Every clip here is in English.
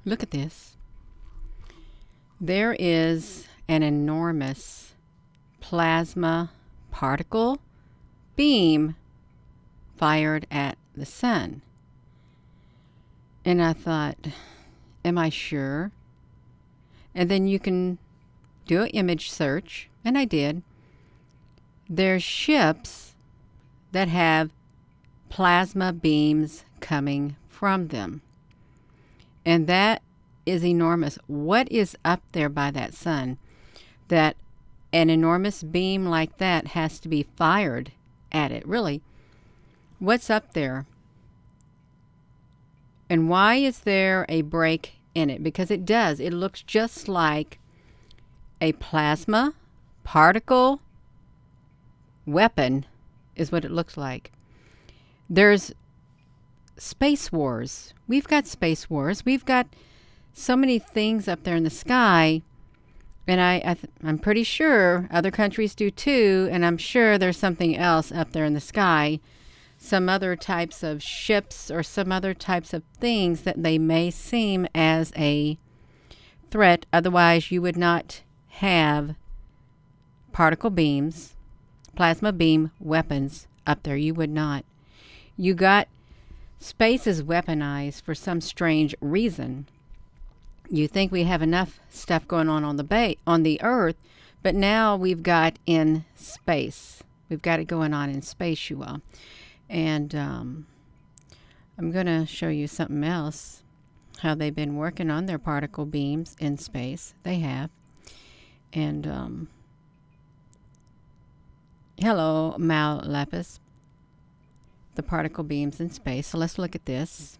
Look at this. There is an enormous plasma particle beam fired at the sun. And I thought, am I sure? And then you can do an image search, and I did. There's ships that have plasma beams coming from them. And that is enormous. What is up there by that sun that an enormous beam like that has to be fired at it? Really, what's up there? And why is there a break in it? Because it does. It looks just like a plasma particle weapon is what it looks like. There's space wars. We've got space wars. We've got so many things up there in the sky. And I'm pretty sure other countries do too. And I'm sure there's something else up there in the sky. Some other types of ships or some other types of things that they may seem as a threat. Otherwise, you would not have particle beams, plasma beam weapons up there. You would not. You got space is weaponized for some strange reason. You think we have enough stuff going on the Earth, but now we've got in space. We've got it going on in space, you all. And I'm going to show you something else, how they've been working on their particle beams in space. They have. And hello, Mal Lapis. The particle beams in space. So let's look at this.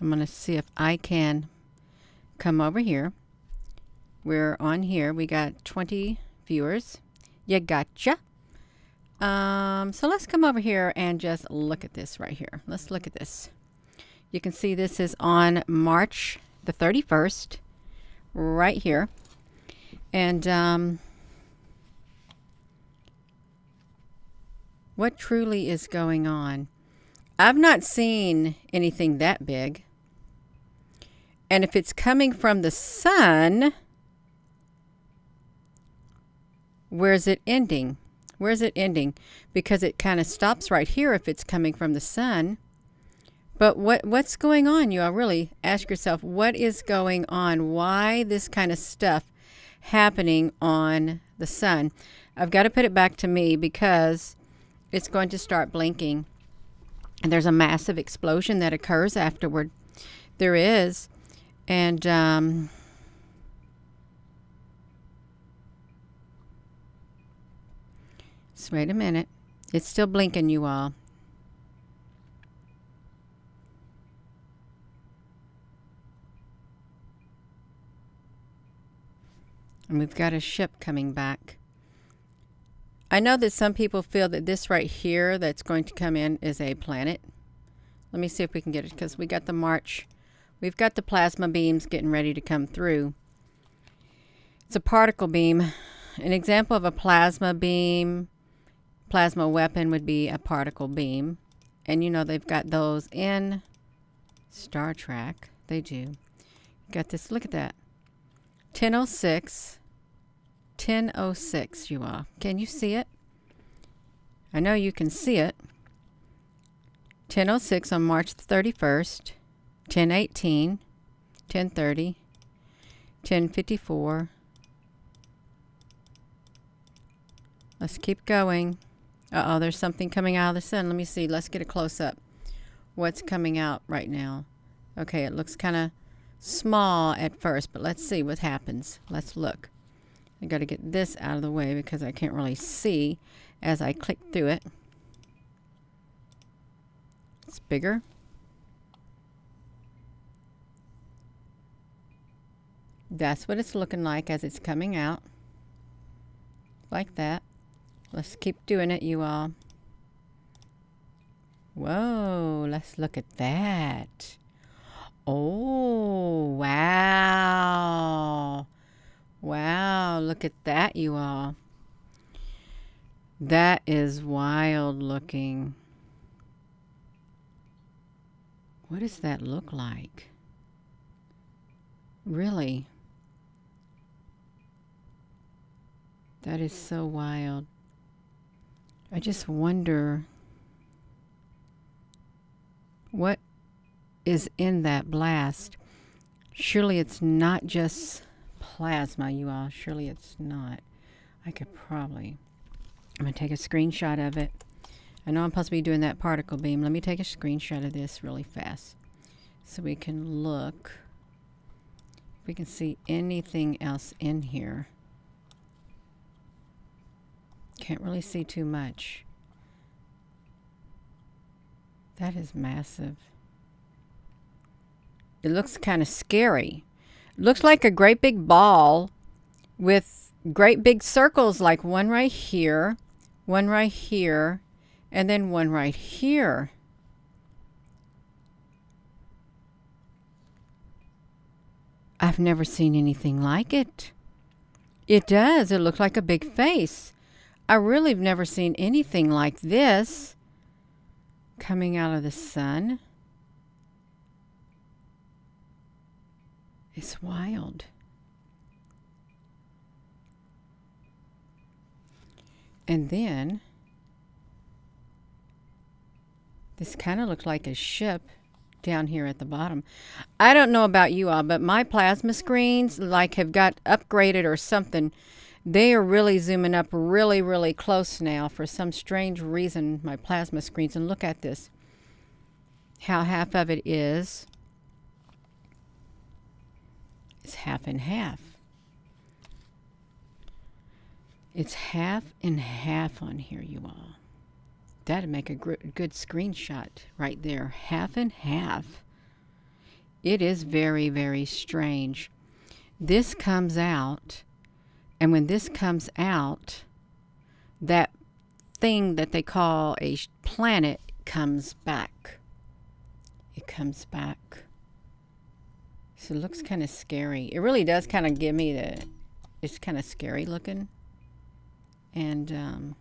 I'm going to see if I can come over here. We're on here. We got 20 viewers. You gotcha. So let's come over here and just look at this right here. Let's look at this. You can see this is on March the 31st, right here. And what truly is going on? I've not seen anything that big. And if it's coming from the sun, where's it ending? Where's it ending? Because it kind of stops right here if it's coming from the sun. But what's going on? You all really ask yourself, what is going on? Why this kind of stuff happening on the sun? I've got to put it back to me because it's going to start blinking. And there's a massive explosion that occurs afterward. There is. And just wait a minute. It's still blinking, you all. And we've got a ship coming back. I know that some people feel that this right here that's going to come in is a planet. Let me see if we can get it, because we got the March. We've got the plasma beams getting ready to come through. It's a particle beam. An example of a plasma beam, plasma weapon would be a particle beam. And you know they've got those in Star Trek. They do. Got this, look at that. 10:06. 10:06, you all. Can you see it? I know you can see it. 10:06 on March the 31st. 10:18. 10:30. 10:54. Let's keep going. Uh-oh, there's something coming out of the sun. Let me see. Let's get a close-up. What's coming out right now? Okay, it looks kind of small at first, but let's see what happens. Let's look. I got to get this out of the way because I can't really see as I click through it. It's bigger. That's what it's looking like as it's coming out. Like that. Let's keep doing it, you all. Whoa, let's look at that. Oh, wow. Wow, look at that, you all. That is wild looking. What does that look like? Really. That is so wild. I just wonder what is in that blast. Surely it's not just plasma, you all. Surely it's not. I'm going to take a screenshot of it. I know I'm supposed to be doing that particle beam. Let me take a screenshot of this really fast so we can look. If we can see anything else in here. Can't really see too much. That is massive. It looks kind of scary. It looks like a great big ball with great big circles, like one right here, and then one right here. I've never seen anything like it. It does. It looks like a big face. I really have never seen anything like this coming out of the sun. It's wild. And then this kind of looks like a ship down here at the bottom. I don't know about you all, but my plasma screens like have got upgraded or something. They are really zooming up really, really close now for some strange reason, my plasma screens. And look at this. How half of it is. It's half and half. It's half and half on here, you all. That'd make a good screenshot right there. Half and half. It is very, very strange. This comes out, and when this comes out, that thing that they call a planet comes back. It comes back. So it looks kind of scary. It really does kind of give me the... It's kind of scary looking. And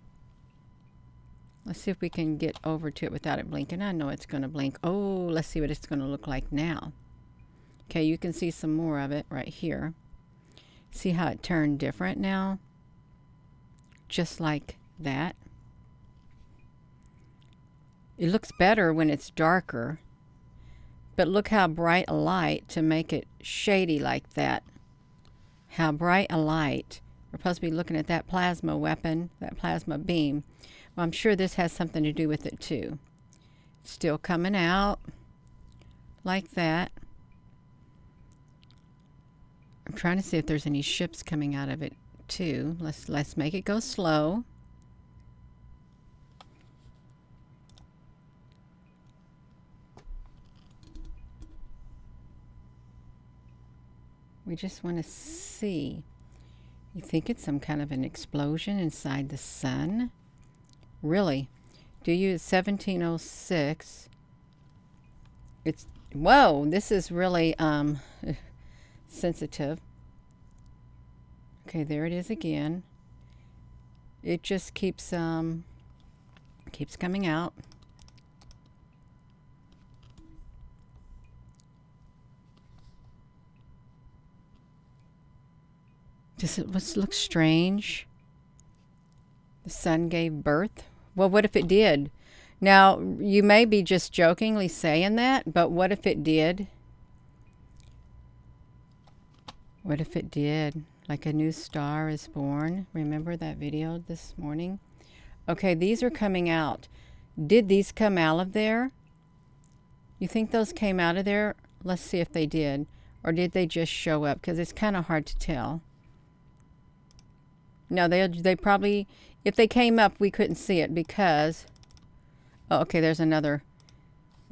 let's see if we can get over to it without it blinking. I know it's going to blink. Oh, let's see what it's going to look like now. Okay, you can see some more of it right here. See how it turned different now? Just like that. It looks better when it's darker. But look how bright a light to make it shady like that. How bright a light. We're supposed to be looking at that plasma weapon, that plasma beam. Well, I'm sure this has something to do with it too. Still coming out like that. I'm trying to see if there's any ships coming out of it too. Let's make it go slow. We just want to see. You think it's some kind of an explosion inside the sun? Really? Do you? 1706. It's, whoa, this is really sensitive. Okay, there it is again. It just keeps coming out. Does it look strange? The sun gave birth? Well, what if it did? Now, you may be just jokingly saying that, but what if it did? What if it did? Like a new star is born. Remember that video this morning? Okay, these are coming out. Did these come out of there? You think those came out of there? Let's see if they did. Or did they just show up? Because it's kind of hard to tell. No, they probably, if they came up, we couldn't see it because, oh, okay, there's another.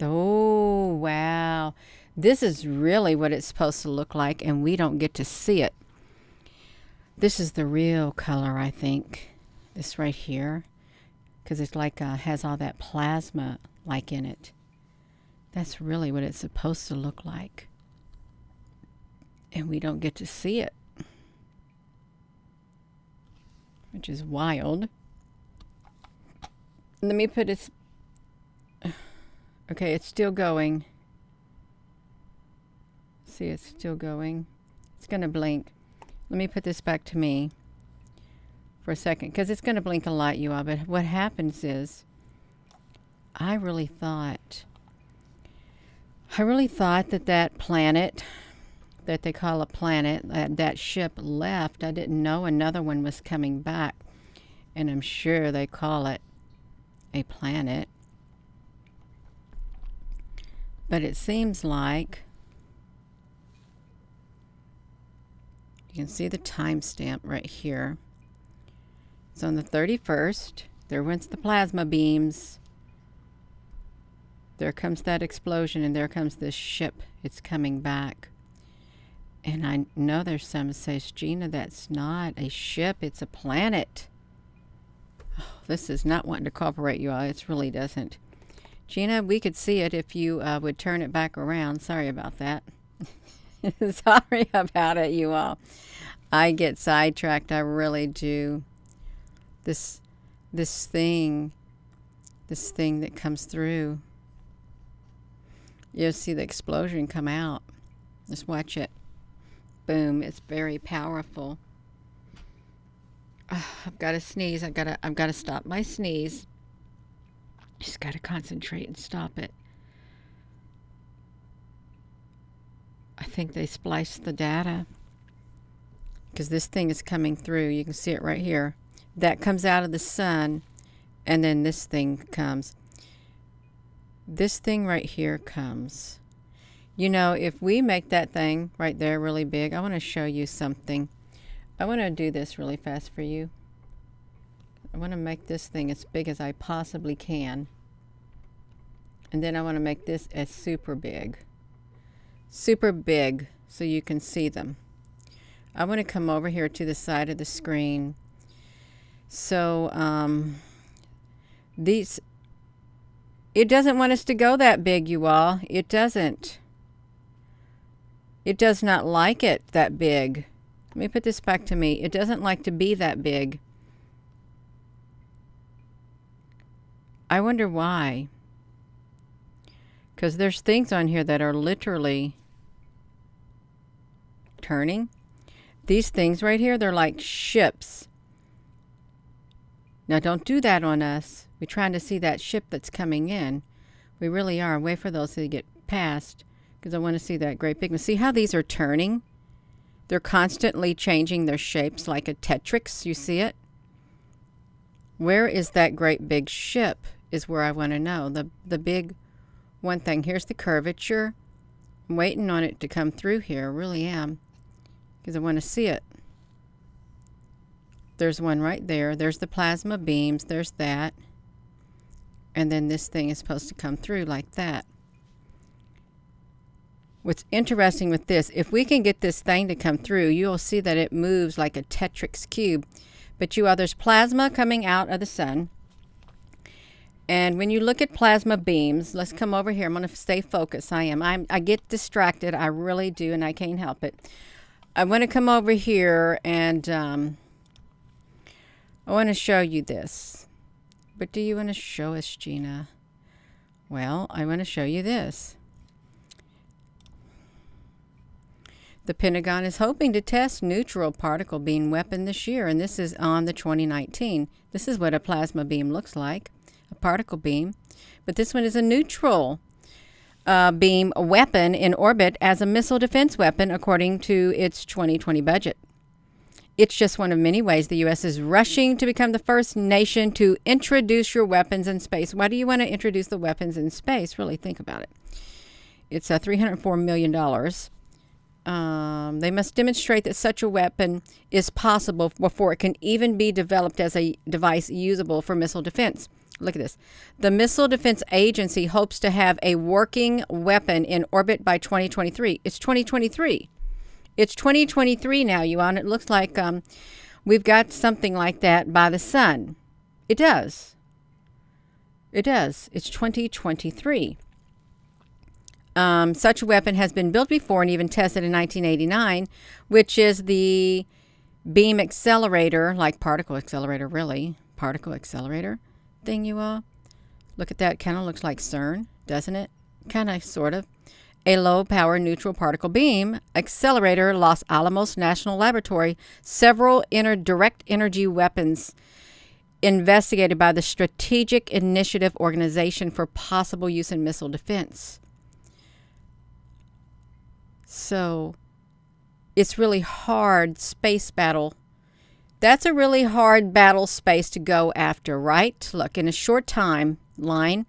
Oh, wow. This is really what it's supposed to look like, and we don't get to see it. This is the real color, I think. This right here, because it's like, has all that plasma like in it. That's really what it's supposed to look like. And we don't get to see it. Which is wild. Let me put it... Okay, it's still going. See, it's still going. It's going to blink. Let me put this back to me for a second, because it's going to blink a lot, you all. But what happens is, I really thought that that planet that they call a planet, that ship left. I didn't know another one was coming back. And I'm sure they call it a planet. But it seems like, you can see the timestamp right here. It's on the 31st. There went the plasma beams. There comes that explosion, and there comes this ship. It's coming back. And I know there's some that says, Gina, that's not a ship, it's a planet. Oh, this is not wanting to cooperate, you all. It really doesn't. Gina, we could see it if you would turn it back around. Sorry about that. Sorry about it, you all. I get sidetracked. I really do. This thing that comes through. You'll see the explosion come out. Just watch it. Boom. It's very powerful. I've got to sneeze. I've got to stop my sneeze. Just got to concentrate and stop it. I think they spliced the data, because this thing is coming through. You can see it right here. That comes out of the sun, and then this thing comes. This thing right here comes. You know, if we make that thing right there really big, I want to show you something. I want to do this really fast for you. I want to make this thing as big as I possibly can. And then I want to make this as super big. Super big, so you can see them. I want to come over here to the side of the screen. So, it doesn't want us to go that big, you all. It doesn't. It does not like it that big. Let me put this back to me. It doesn't like to be that big. I wonder why. Because there's things on here that are literally turning. These things right here, they're like ships. Now, don't do that on us. We're trying to see that ship that's coming in. We really are. Wait for those to get past, because I want to see that great big one. See how these are turning? They're constantly changing their shapes like a Tetrix. You see it? Where is that great big ship is where I want to know. The big one thing. Here's the curvature. I'm waiting on it to come through here. I really am, because I want to see it. There's one right there. There's the plasma beams. There's that. And then this thing is supposed to come through like that. What's interesting with this, if we can get this thing to come through, you'll see that it moves like a Tetrix cube. But there's plasma coming out of the sun. And when you look at plasma beams, let's come over here. I'm going to stay focused. I get distracted. I really do, and I can't help it. I want to come over here, and I want to show you this. But do you want to show us, Gina? Well, I want to show you this. The Pentagon is hoping to test neutral particle beam weapon this year, and this is on the 2019. This is what a plasma beam looks like, a particle beam. But this one is a neutral beam weapon in orbit as a missile defense weapon according to its 2020 budget. It's just one of many ways the U.S. is rushing to become the first nation to introduce your weapons in space. Why do you want to introduce the weapons in space? Really think about it. It's $304 million. They must demonstrate that such a weapon is possible before it can even be developed as a device usable for missile defense. Look at this. The Missile Defense Agency hopes to have a working weapon in orbit by 2023. It's 2023. It's 2023 now, you all, and it looks like we've got something like that by the sun. It does. It does. It's 2023. Such a weapon has been built before and even tested in 1989, which is the beam accelerator, like particle accelerator, really. Particle accelerator thing, you all. Look at that. Kind of looks like CERN, doesn't it? Kind of, sort of. a low-power neutral particle beam accelerator, Los Alamos National Laboratory, several direct energy weapons investigated by the Strategic Initiative Organization for possible use in missile defense. So it's really hard space battle. That's a really hard battle space to go after, right? Look, in a short timeline,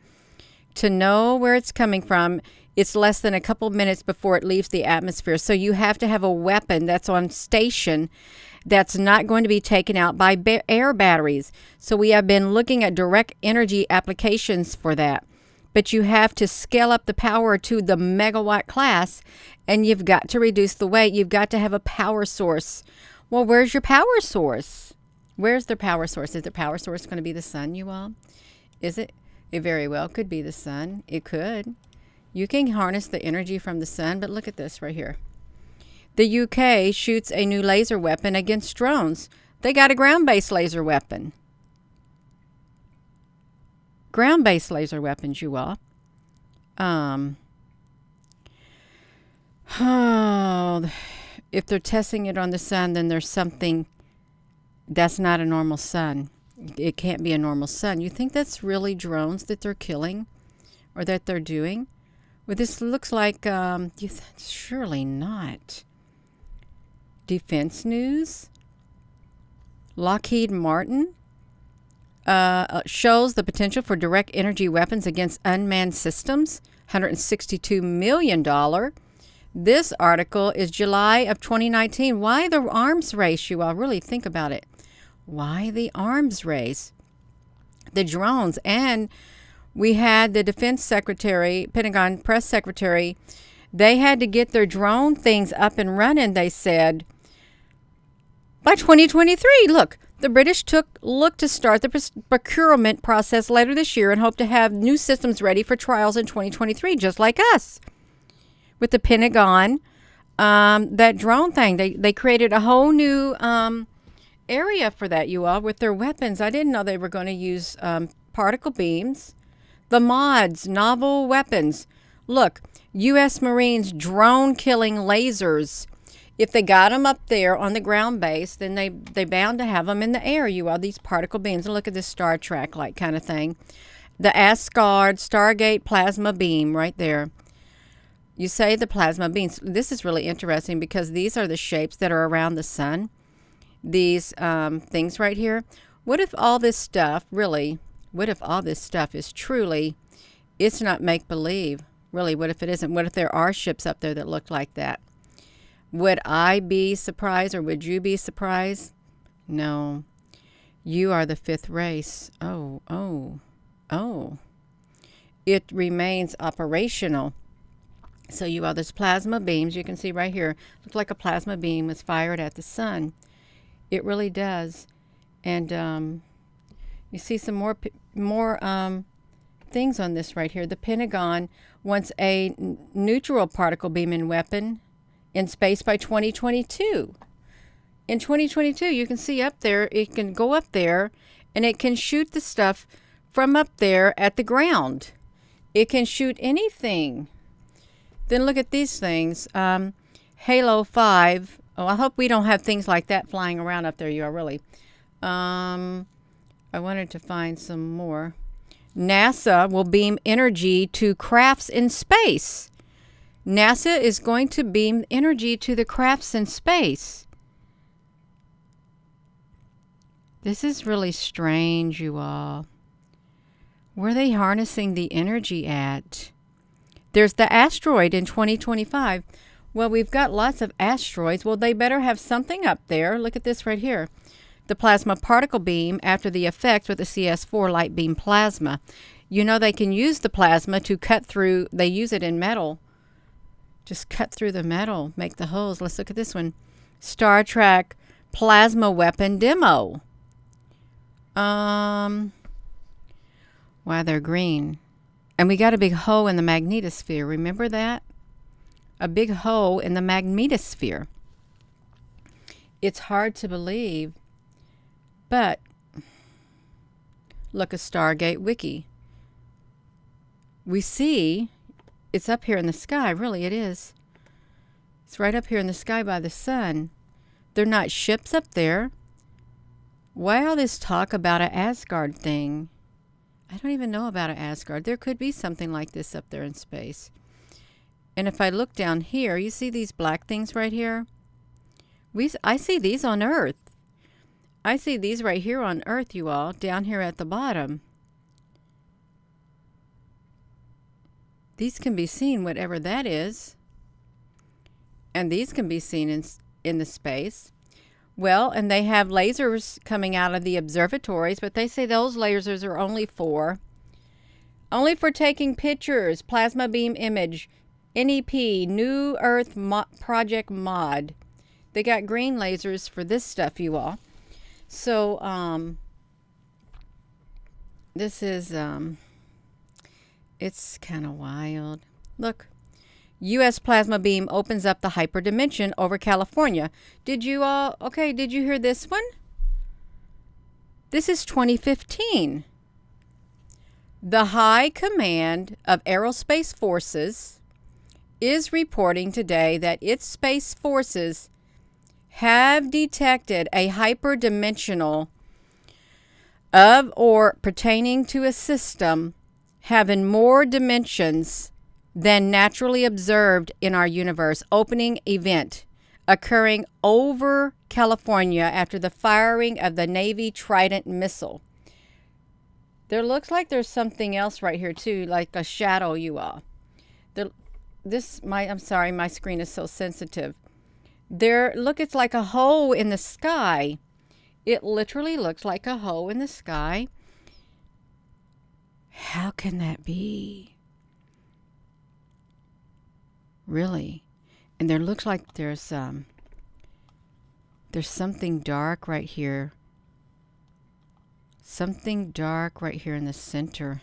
to know where it's coming from, it's less than a couple minutes before it leaves the atmosphere. So you have to have a weapon that's on station that's not going to be taken out by air batteries. So we have been looking at direct energy applications for that. But you have to scale up the power to the megawatt class, and you've got to reduce the weight. You've got to have a power source. Well, where's your power source? Where's their power source? Is their power source going to be the sun, you all? Is it? It very well could be the sun. It could. You can harness the energy from the sun, but look at this right here. The UK shoots a new laser weapon against drones. They got a ground-based laser weapon. Ground-based laser weapons, you all. If they're testing it on the sun, then there's something that's not a normal sun. It can't be a normal sun. You think that's really drones that they're killing or that they're doing? Well, this looks like, surely not. Defense News. Lockheed Martin shows the potential for direct energy weapons against unmanned systems. $162 million. This article is July of 2019. Why the arms race, you all? Really think about it. Why the arms race? The drones. And we had the Defense Secretary, Pentagon Press Secretary, they had to get their drone things up and running, they said, by 2023. Look, the British look to start the procurement process later this year and hope to have new systems ready for trials in 2023, just like us. With the Pentagon, that drone thing, they created a whole new area for that, you all, with their weapons. I didn't know they were going to use particle beams. The mods, novel weapons. Look, U.S. Marines drone-killing lasers. If they got them up there on the ground base, then they bound to have them in the air, you all, these particle beams. And look at this Star Trek-like kind of thing. The Asgard Stargate plasma beam right there. You say the plasma beams. This is really interesting because these are the shapes that are around the sun. These things right here. What if all this stuff, really, what if all this stuff is truly, it's not make-believe? Really, what if it isn't? What if there are ships up there that look like that? Would I be surprised, or would you be surprised? No. You are the fifth race. Oh. It remains operational. So you are those plasma beams. You can see right here. Looks like a plasma beam was fired at the sun. It really does. And you see some more things on this right here. The Pentagon wants a neutral particle beaming weapon in space by 2022. In 2022, you can see up there, it can go up there and it can shoot the stuff from up there at the ground. It can shoot anything. Then look at these things. Halo 5. Oh, I hope we don't have things like that flying around up there, you are really. I wanted to find some more. NASA will beam energy to crafts in space. NASA is going to beam energy to the crafts in space. This is really strange, you all. Where are they harnessing the energy at? There's the asteroid in 2025. Well, we've got lots of asteroids. Well, they better have something up there. Look at this right here. The plasma particle beam after the effect with the CS4 light beam plasma. You know, they can use the plasma to cut through. They use it in metal. Just cut through the metal, make the holes. Let's look at this one. Star Trek plasma weapon demo. Why they're green. And we got a big hole in the magnetosphere. Remember that? A big hole in the magnetosphere. It's hard to believe. But look at Stargate Wiki. We see it's up here in the sky. Really, it is. It's right up here in the sky by the sun. They're not ships up there. Why all this talk about an Asgard thing? I don't even know about an Asgard. There could be something like this up there in space. And if I look down here, you see these black things right here? I see these on Earth. I see these right here on Earth, you all, down here at the bottom. These can be seen, whatever that is. And these can be seen in the space. Well, and they have lasers coming out of the observatories, but they say those lasers are only for taking pictures, plasma beam image, NEP, New Earth Project Mod. They got green lasers for this stuff, you all. So, this is, it's kind of wild. Look. U.S. plasma beam opens up the hyperdimension over California. Did you hear this one? This is 2015. The High Command of Aerospace Forces is reporting today that its space forces have detected a hyperdimensional of or pertaining to a system having more dimensions than naturally observed in our universe opening event occurring over California after the firing of the Navy Trident missile. There looks like there's something else right here too, like a shadow, you all. I'm sorry, my screen is so sensitive. Look, it's like a hole in the sky. It literally looks like a hole in the sky. How can that be? Really? And there looks like there's something dark right here. Something dark right here in the center.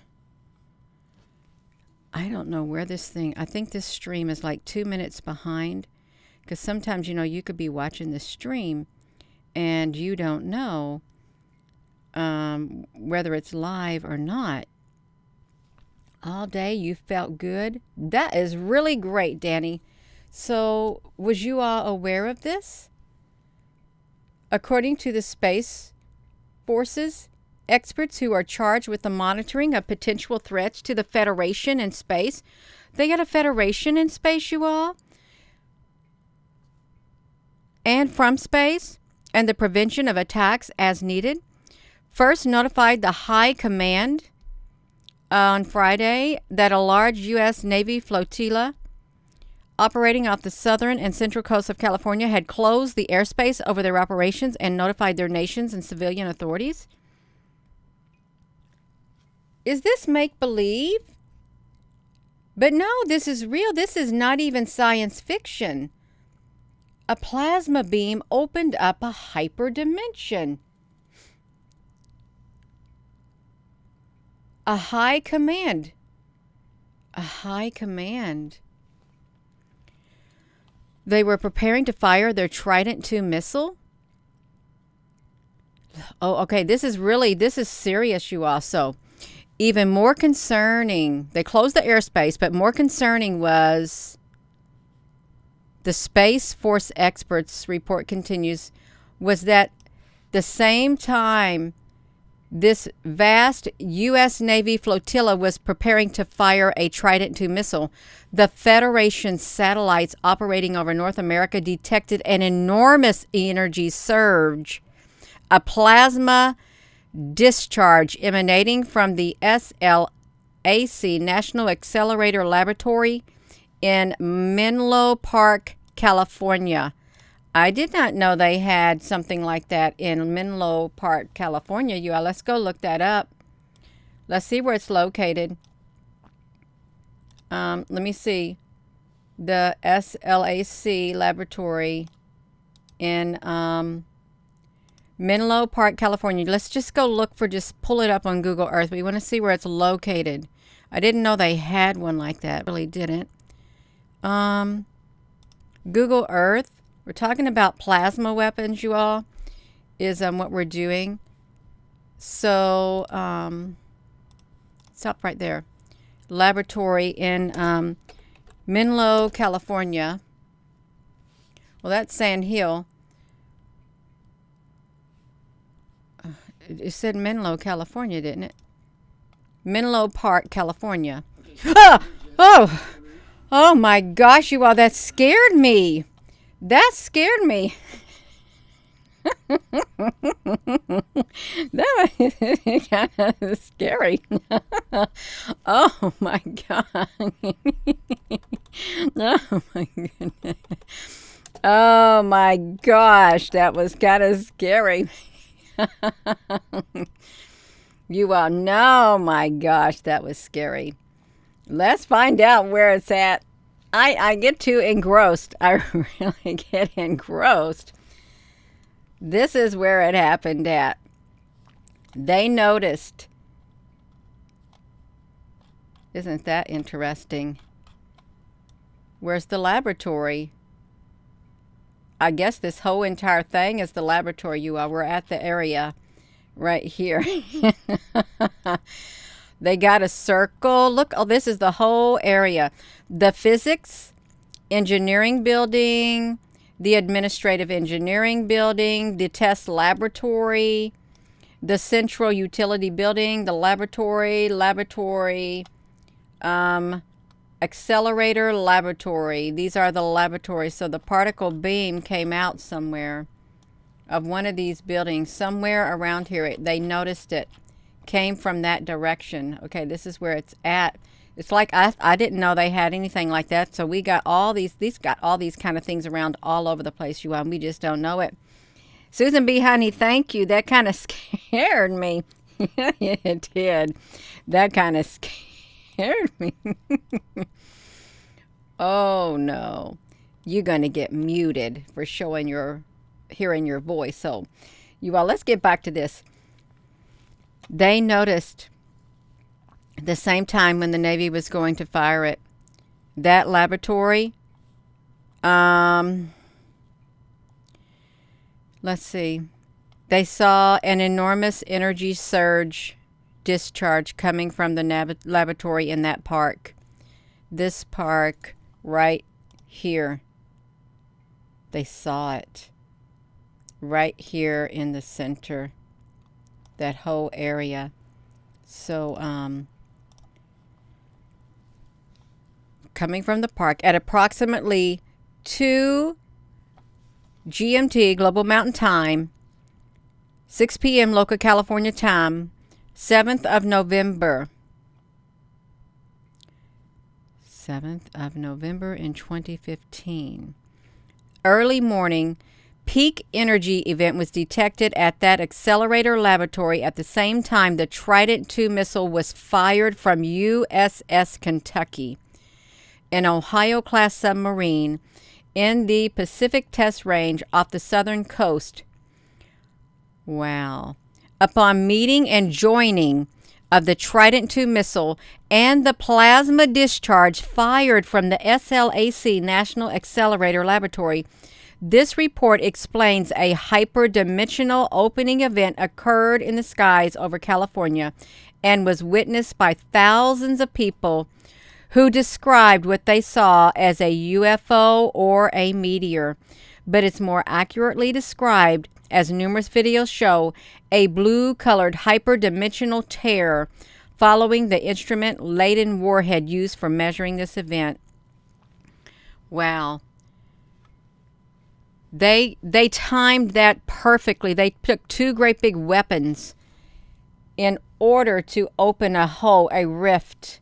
I don't know where this thing, I think this stream is like 2 minutes behind. Because sometimes, you could be watching the stream and you don't know whether it's live or not. All day you felt good. That is really great, Danny. So, was you all aware of this? According to the Space Forces, experts who are charged with the monitoring of potential threats to the Federation in space. They got a Federation in space, you all? And from space, and the prevention of attacks as needed. First notified the High Command on Friday that a large U.S. Navy flotilla operating off the southern and central coast of California had closed the airspace over their operations and notified their nations and civilian authorities. Is this make-believe? But no, this is real. This is not even science fiction. A plasma beam opened up a hyperdimension. A high command. A high command. They were preparing to fire their Trident II missile. Oh, okay. This is serious, you all. So, even more concerning, they closed the airspace, but more concerning was the Space Force experts report continues, was that the same time this vast U.S. Navy flotilla was preparing to fire a Trident II missile, the Federation satellites operating over North America detected an enormous energy surge, a plasma discharge emanating from the SLAC National Accelerator Laboratory in Menlo Park, California. I did not know they had something like that in Menlo Park, California. Let's go look that up. Let's see where it's located. Let me see. The SLAC laboratory in Menlo Park, California. Let's just pull it up on Google Earth. We want to see where it's located. I didn't know they had one like that. Really didn't. Google Earth. We're talking about plasma weapons, you all, is what we're doing. So, stop right there. Laboratory in Menlo, California. Well, that's Sand Hill. It said Menlo, California, didn't it? Menlo Park, California. Ah! Oh! Oh my gosh, you all, that scared me. That scared me. That was kind of scary. Oh my God. Oh my goodness. Oh my gosh, that was kind of scary. You all know, my gosh, that was scary. Let's find out where it's at. I get too engrossed. I really get engrossed. This is where it happened at. They noticed. Isn't that interesting? Where's the laboratory? I guess this whole entire thing is the laboratory, you all. We're at the area right here. They got a circle. Look, oh, this is the whole area. The physics, engineering building, the administrative engineering building, the test laboratory, the central utility building, the laboratory, accelerator laboratory. These are the laboratories. So the particle beam came out somewhere of one of these buildings, somewhere around here. They noticed it came from that direction. Okay, this is where it's at. It's like I didn't know they had anything like that. So we got all these got all these kind of things around all over the place, you all, and we just don't know it. Susan B. Honey, thank you. That kind of scared me. It did. That kind of scared me. Oh no. You're going to get muted for hearing your voice. So you all, let's get back to this. They noticed the same time when the Navy was going to fire it, that laboratory, let's see, they saw an enormous energy surge discharge coming from the laboratory in that park. This park right here. They saw it right here in the center, that whole area. So, coming from the park at approximately 2 GMT, Global Mountain Time, 6 p.m. local California time, 7th of November. 7th of November in 2015. Early morning, peak energy event was detected at that accelerator laboratory at the same time the Trident II missile was fired from USS Kentucky, an Ohio-class submarine in the Pacific Test Range off the southern coast. Wow. Upon meeting and joining of the Trident II missile and the plasma discharge fired from the SLAC National Accelerator Laboratory, this report explains a hyperdimensional opening event occurred in the skies over California and was witnessed by thousands of people who described what they saw as a UFO or a meteor, but it's more accurately described, as numerous videos show, a blue-colored hyperdimensional tear following the instrument-laden warhead used for measuring this event. Wow. They timed that perfectly. They took 2 great big weapons in order to open a hole, a rift,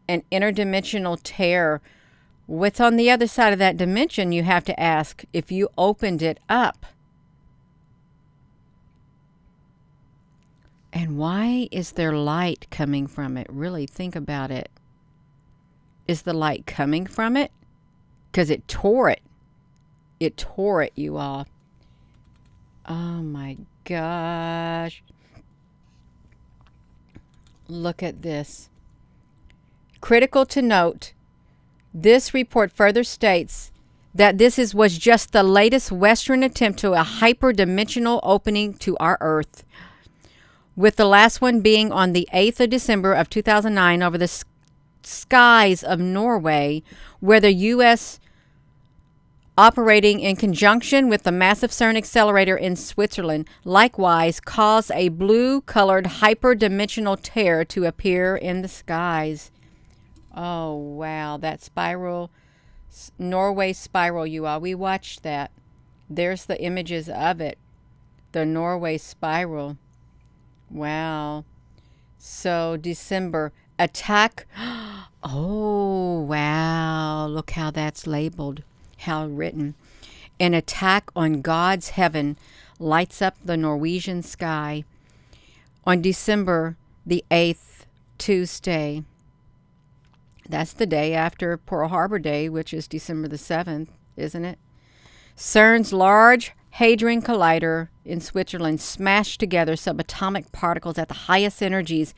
an interdimensional tear. What's on the other side of that dimension, you have to ask, if you opened it up? And why is there light coming from it? Really think about it. Is the light coming from it? Because it tore it. It tore it, you all. Oh my gosh. Look at this. Critical to note, this report further states that this was just the latest Western attempt to a hyperdimensional opening to our Earth, with the last one being on the 8th of December of 2009 over the skies of Norway, where the U.S. operating in conjunction with the massive CERN accelerator in Switzerland likewise caused a blue-colored hyperdimensional tear to appear in the skies. Oh, wow. That spiral, Norway spiral, you all. We watched that. There's the images of it. The Norway spiral. Wow. So, December, attack. Oh, wow. Look how that's labeled. How written. An attack on God's heaven lights up the Norwegian sky. On December the 8th, Tuesday. That's the day after Pearl Harbor Day, which is December the 7th, isn't it? CERN's Large Hadron Collider in Switzerland smashed together subatomic particles at the highest energies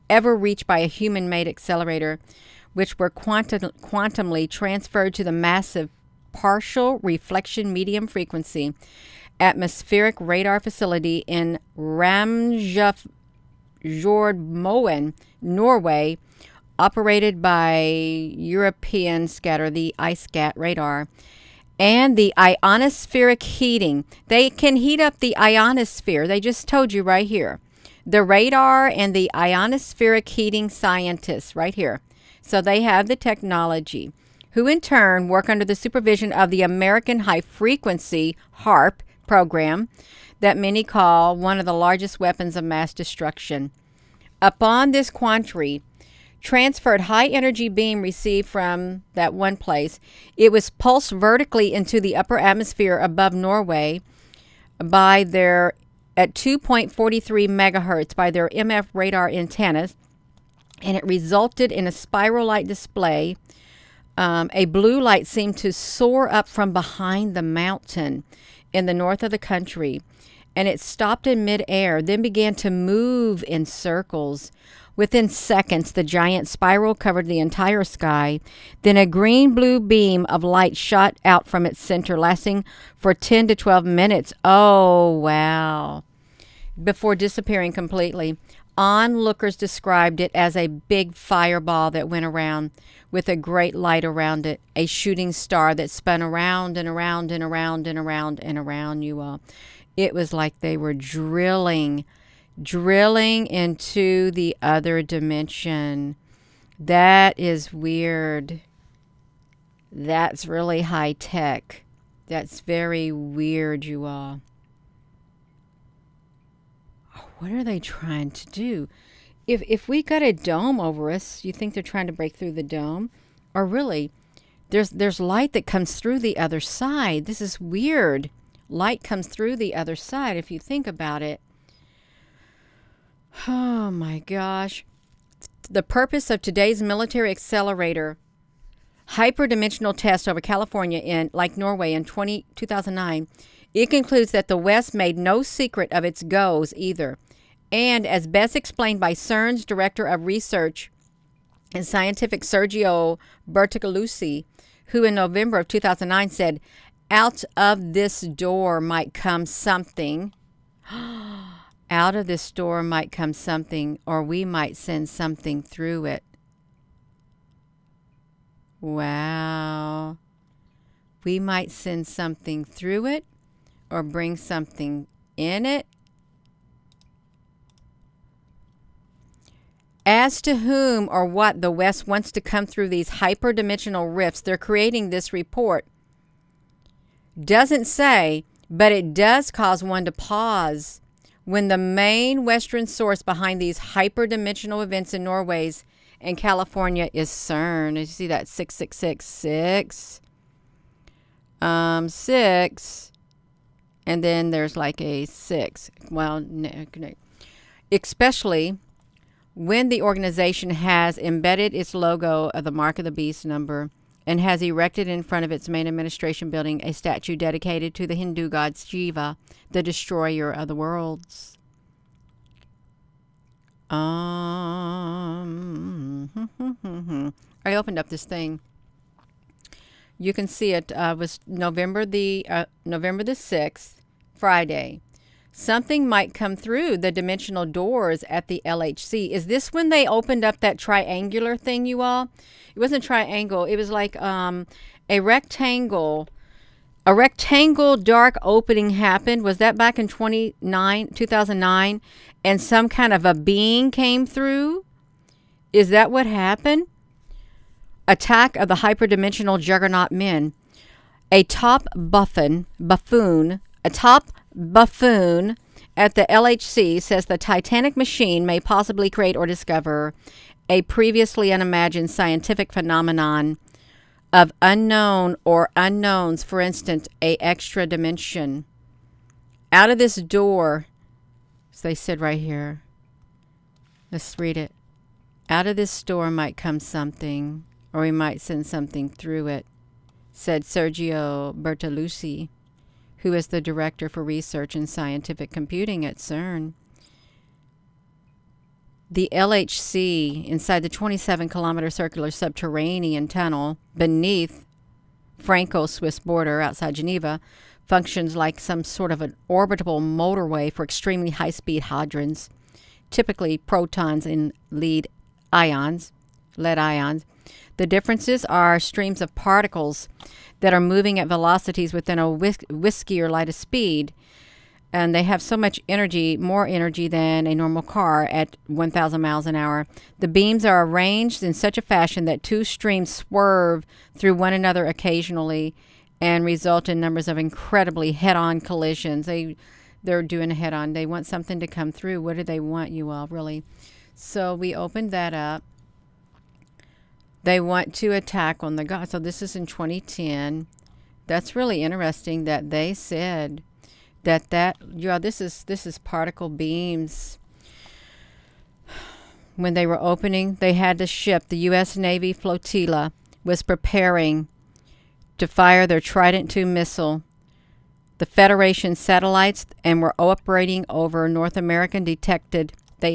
ever reached by a human-made accelerator, which were quantumly transferred to the massive partial reflection medium frequency atmospheric radar facility in Ramsjordmoen, Norway, operated by European scatter, the ISCAT radar, and the ionospheric heating. They can heat up the ionosphere. They just told you right here. The radar and the ionospheric heating scientists right here. So they have the technology, who in turn work under the supervision of the American High Frequency HARP program that many call one of the largest weapons of mass destruction. Upon this quantity transferred high energy beam received from that one place, it was pulsed vertically into the upper atmosphere above Norway by their at 2.43 megahertz by their MF radar antennas, and it resulted in a spiral-like display. A blue light seemed to soar up from behind the mountain in the north of the country, and it stopped in midair, then began to move in circles. Within seconds, the giant spiral covered the entire sky. Then a green-blue beam of light shot out from its center, lasting for 10 to 12 minutes. Oh, wow. Before disappearing completely. Onlookers described it as a big fireball that went around with a great light around it, a shooting star that spun around and around and around and around and around you all. It was like they were drilling into the other dimension. That is weird. That's really high tech. That's very weird, you all. What are they trying to do? If we got a dome over us, you think they're trying to break through the dome? Or really, there's light that comes through the other side. This is weird. Light comes through the other side if you think about it. Oh my gosh. The purpose of today's military accelerator hyperdimensional test over California in like Norway in 2009, it concludes that the West made no secret of its goals either. And as best explained by CERN's Director of Research and Scientific Sergio Bertolucci, who in November of 2009 said, "Out of this door might come something." Out of this door might come something, or we might send something through it. Wow. We might send something through it or bring something in it. As to whom or what the West wants to come through these hyperdimensional rifts, they're creating this report. Doesn't say, but it does cause one to pause when the main Western source behind these hyperdimensional events in Norway's and California is CERN. You see that 6666, 6, and then there's like a 6. Well, especially when the organization has embedded its logo of the Mark of the Beast number and has erected in front of its main administration building a statue dedicated to the Hindu god Shiva, the destroyer of the worlds. I opened up this thing. You can see it was November the 6th, Friday. something might come through the dimensional doors at the LHC. Is this when they opened up that triangular thing, you all? It wasn't a triangle. It was like a rectangle. A rectangle dark opening happened. Was that back in 2009? And some kind of a being came through? Is that what happened? Attack of the hyperdimensional juggernaut men. A top buffoon at the LHC says the Titanic machine may possibly create or discover a previously unimagined scientific phenomenon of unknown or unknowns, for instance, a extra dimension. Out of this door, as they said right here, let's read it. Out of this door might come something, or we might send something through it, said Sergio Bertolucci, who is the director for research and scientific computing at CERN. The LHC, inside the 27-kilometer circular subterranean tunnel beneath Franco-Swiss border outside Geneva, functions like some sort of an orbital motorway for extremely high-speed hadrons, typically protons and lead ions. The differences are streams of particles that are moving at velocities within a whiskier light of speed. And they have so much energy, more energy than a normal car at 1,000 miles an hour. The beams are arranged in such a fashion that two streams swerve through one another occasionally and result in numbers of incredibly head-on collisions. They're doing a head-on. They want something to come through. What do they want, you all, really? So we opened that up. They want to attack on the God. So this is in 2010. That's really interesting that they said this is particle beams. When they were opening, they had the ship, the U.S. Navy flotilla was preparing to fire their Trident II missile. The Federation satellites and were operating over North America. They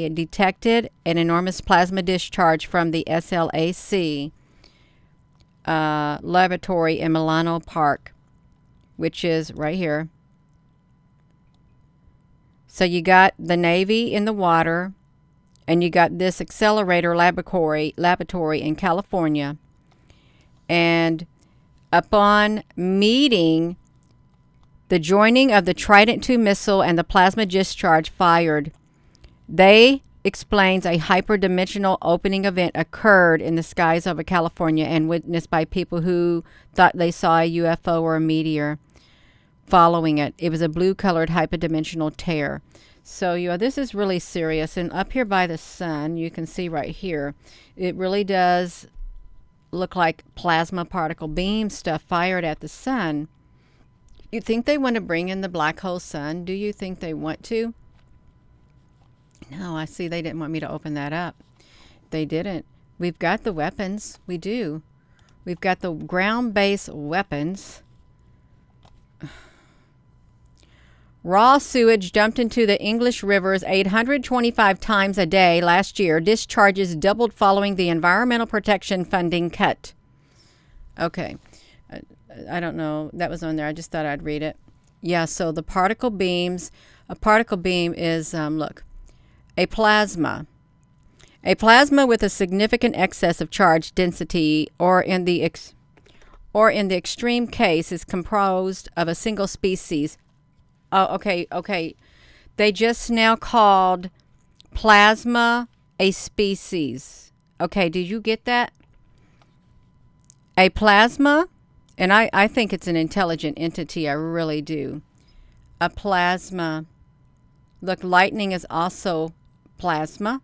had detected an enormous plasma discharge from the SLAC laboratory in Milano Park, which is right here. So you got the Navy in the water, and you got this accelerator laboratory in California. And upon meeting, the joining of the Trident II missile and the plasma discharge fired, they explains a hyperdimensional opening event occurred in the skies over California and witnessed by people who thought they saw a UFO or a meteor following it. It was a blue-colored hyperdimensional tear. So, this is really serious. And up here by the sun, you can see right here, it really does look like plasma particle beam stuff fired at the sun. You think they want to bring in the black hole sun? Do you think they want to? No, I see they didn't want me to open that up. They didn't. We've got the weapons. We do. We've got the ground-based weapons. Raw sewage dumped into the English rivers 825 times a day last year. Discharges doubled following the environmental protection funding cut. Okay. I don't know. That was on there. I just thought I'd read it. Yeah, so the particle beams. A particle beam is, look, a plasma. A plasma with a significant excess of charge density, or in the extreme case, is composed of a single species. Oh, okay. They just now called plasma a species. Okay, did you get that? A plasma, and I think it's an intelligent entity. I really do. A plasma. Look, lightning is also plasma.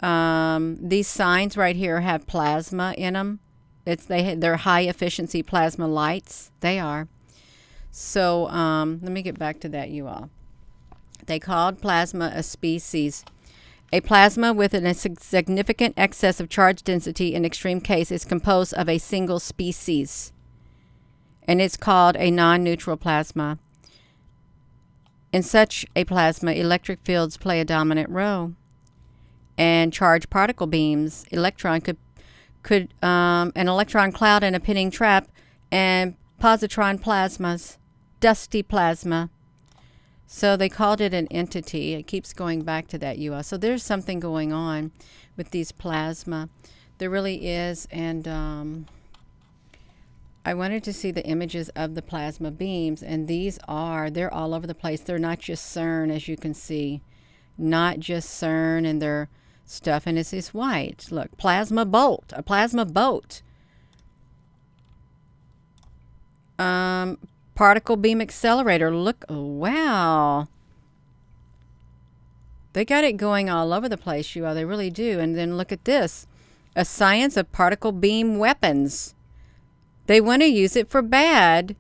These signs right here have plasma in them. They're high efficiency plasma lights. They are. So let me get back to that, you all. They called plasma a species. A plasma with a significant excess of charge density in extreme case is composed of a single species, and it's called a non-neutral plasma. In such a plasma, electric fields play a dominant role, and charged particle beams, an electron cloud and a pinning trap, and positron plasmas, dusty plasma. So they called it an entity. It keeps going back to that, you all. So there's something going on with these plasma. There really is. And I wanted to see the images of the plasma beams. And they're all over the place. They're not just CERN, as you can see. Not just CERN and their stuff. And it's white. Look, plasma bolt. A plasma boat. Particle beam accelerator. Look, oh, wow. They got it going all over the place, you all. They really do. And then look at this. A science of particle beam weapons. They want to use it for bad.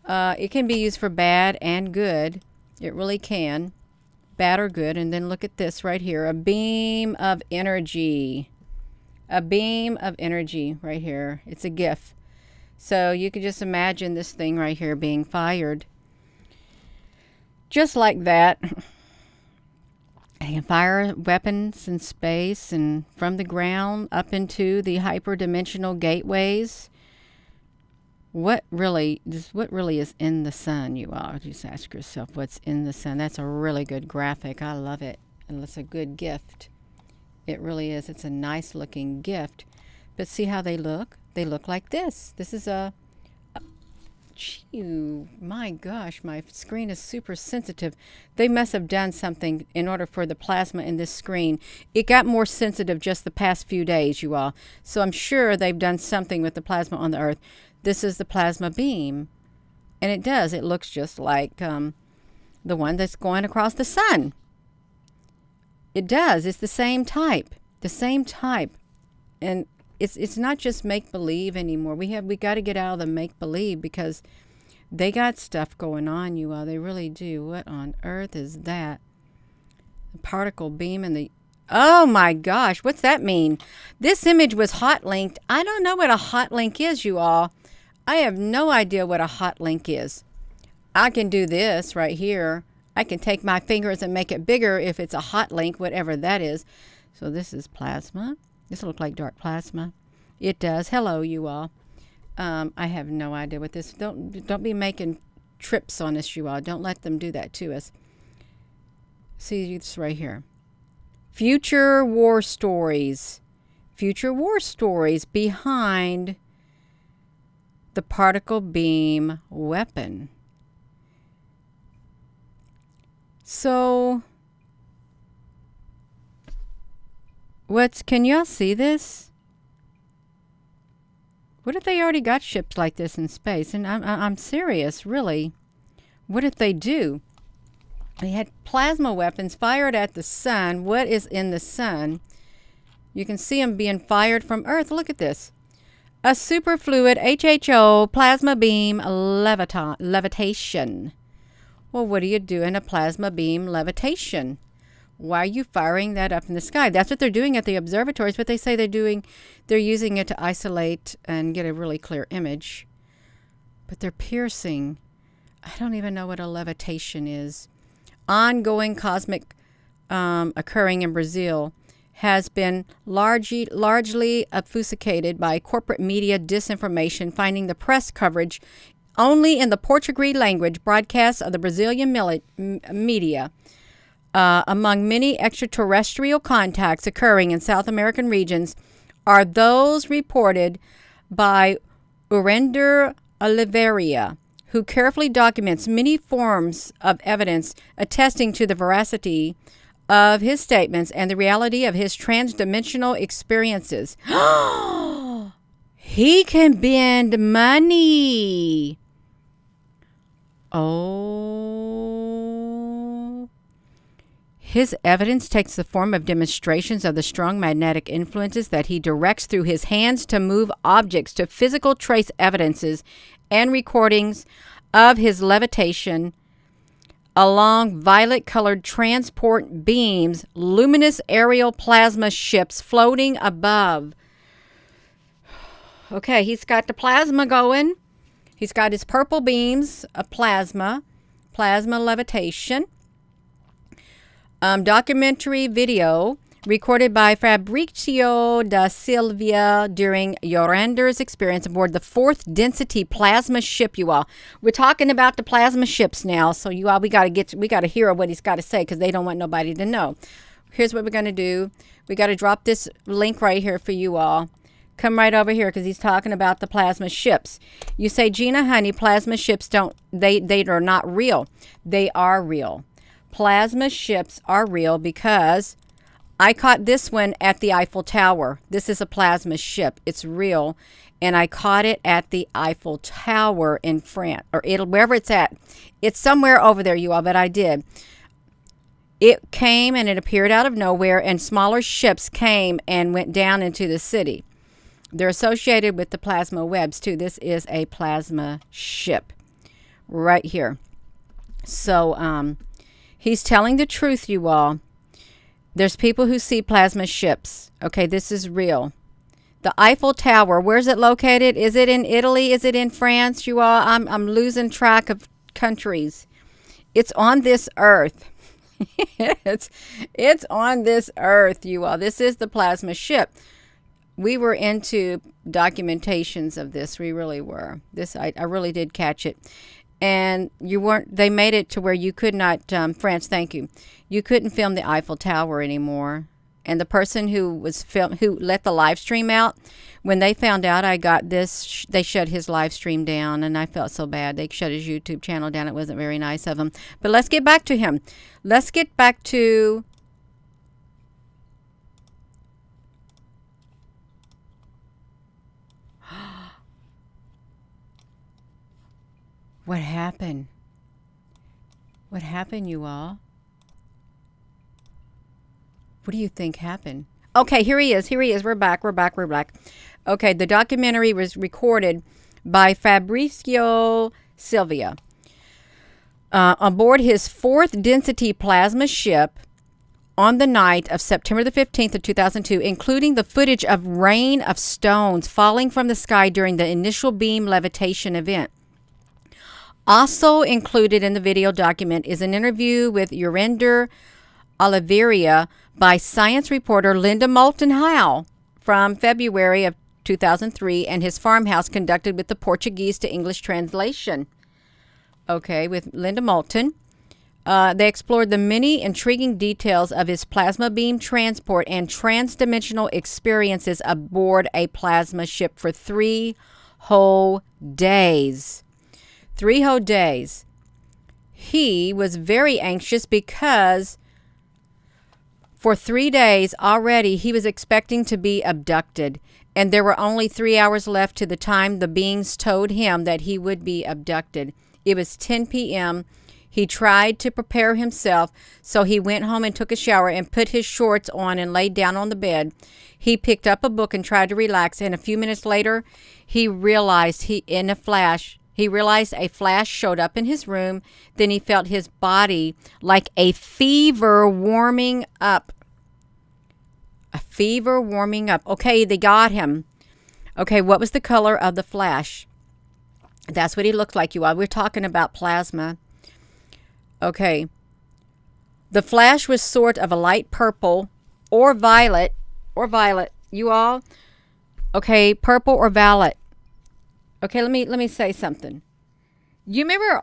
It can be used for bad and good. It really can. Bad or good. And then look at this right here. A beam of energy. A beam of energy right here. It's a GIF. So you could just imagine this thing right here being fired. Just like that. They can fire weapons in space and from the ground up into the hyperdimensional gateways. What really is in the sun, you all? Just ask yourself, what's in the sun? That's a really good graphic. I love it. And it's a good gift. It really is. It's a nice looking gift. But see how they look? They look like this. This is my gosh, my screen is super sensitive. They must have done something in order for the plasma in this screen. It got more sensitive just the past few days, you all. So I'm sure they've done something with the plasma on the Earth. This is the plasma beam. And it does. It looks just like the one that's going across the sun. It does. It's the same type. The same type. And it's not just make-believe anymore. We got to get out of the make-believe because they got stuff going on, you all. They really do. What on earth is that? The particle beam and the... Oh my gosh, what's that mean? This image was hot linked. I don't know what a hot link is, you all. I have no idea what a hot link is. I can do this right here. I can take my fingers and make it bigger if it's a hot link, whatever that is. So this is plasma. This looks like dark plasma. It does. Hello, you all. I have no idea what this... Don't be making trips on us, you all. Don't let them do that to us. See this right here. Future war stories. Future war stories behind the particle beam weapon. So... Can y'all see this? What if they already got ships like this in space? And I'm serious, really. What if they do? They had plasma weapons fired at the sun. What is in the sun? You can see them being fired from Earth. Look at this. A superfluid HHO plasma beam levitation. Well, what do you do in a plasma beam levitation? Why are you firing that up in the sky? That's what they're doing at the observatories, but they say they're using it to isolate and get a really clear image. But they're piercing. I don't even know what a levitation is. Ongoing cosmic occurring in Brazil has been largely obfuscated by corporate media disinformation, finding the press coverage only in the Portuguese language broadcasts of the Brazilian media. Among many extraterrestrial contacts occurring in South American regions are those reported by Urender Oliveira, who carefully documents many forms of evidence attesting to the veracity of his statements and the reality of his transdimensional experiences. He can bend money. Oh. His evidence takes the form of demonstrations of the strong magnetic influences that he directs through his hands to move objects, to physical trace evidences and recordings of his levitation along violet-colored transport beams, luminous aerial plasma ships floating above. Okay, he's got the plasma going. He's got his purple beams of plasma levitation. Documentary video recorded by Fabrizio da Silvia during Yorander's experience aboard the 4th density plasma ship, you all. We're talking about the plasma ships now, so you all, we got to hear what he's got to say, because they don't want nobody to know. Here's what we're going to do. We got to drop this link right here for you all. Come right over here, because he's talking about the plasma ships. You say, Gina, honey, plasma ships they are not real. They are real. Plasma ships are real because I caught this one at the Eiffel Tower. This is a plasma ship. It's real. And I caught it at the Eiffel Tower in France, or wherever it's at. It's somewhere over there, you all, but I did. It came and it appeared out of nowhere, and smaller ships came and went down into the city. They're associated with the plasma webs, too. This is a plasma ship right here. So he's telling the truth, you all. There's people who see plasma ships. Okay, this is real. The Eiffel Tower, where's it located? Is it in Italy? Is it in France, you all? I'm losing track of countries. It's on this earth. it's on this earth, you all. This is the plasma ship. We were into documentations of this. We really were. I really did catch it. And they made it to where you could not, France, thank you. You couldn't film the Eiffel Tower anymore. And the person who let the live stream out, when they found out I got this, they shut his live stream down, and I felt so bad. They shut his YouTube channel down. It wasn't very nice of them. But let's get back to him. Let's get back to what happened. What happened, you all? What do you think happened? Okay, here he is. We're back. Okay, the documentary was recorded by Fabrizio Silvia aboard his 4th density plasma ship on the night of September the 15th of 2002, including the footage of rain of stones falling from the sky during the initial beam levitation event. Also included in the video document is an interview with Yurander Oliveira by science reporter Linda Moulton Howe from February of 2003, and his farmhouse conducted with the Portuguese to English translation. Okay, with Linda Moulton. They explored the many intriguing details of his plasma beam transport and transdimensional experiences aboard a plasma ship for 3 whole days. 3 whole days. He was very anxious because for 3 days already he was expecting to be abducted, and there were only 3 hours left to the time the beings told him that he would be abducted. It was 10 p.m. He tried to prepare himself, so he went home and took a shower and put his shorts on and laid down on the bed. He picked up a book and tried to relax, and a few minutes later, he realized a flash showed up in his room. Then he felt his body like a fever warming up. A fever warming up. Okay, they got him. Okay, what was the color of the flash? That's what he looked like, you all. We're talking about plasma. Okay. The flash was sort of a light purple or violet. You all? Okay, purple or violet. Okay, let me say something. You remember,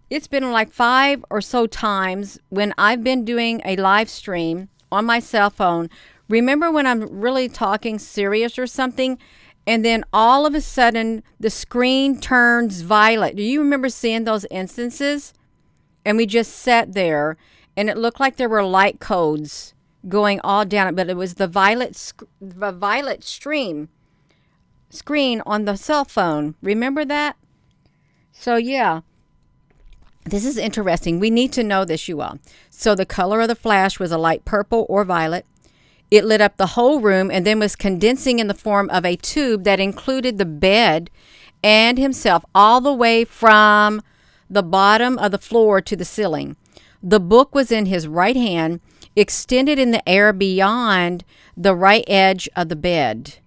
it's been like 5 or so times when I've been doing a live stream on my cell phone. Remember when I'm really talking serious or something, and then all of a sudden the screen turns violet? Do you remember seeing those instances? And we just sat there, and it looked like there were light codes going all down it, but it was the violet screen on the cell phone. Remember that? So yeah, this is interesting. We need to know this, you all. So the color of the flash was a light purple or violet. It lit up the whole room and then was condensing in the form of a tube that included the bed and himself all the way from the bottom of the floor to the ceiling. The book was in his right hand, extended in the air beyond the right edge of the bed.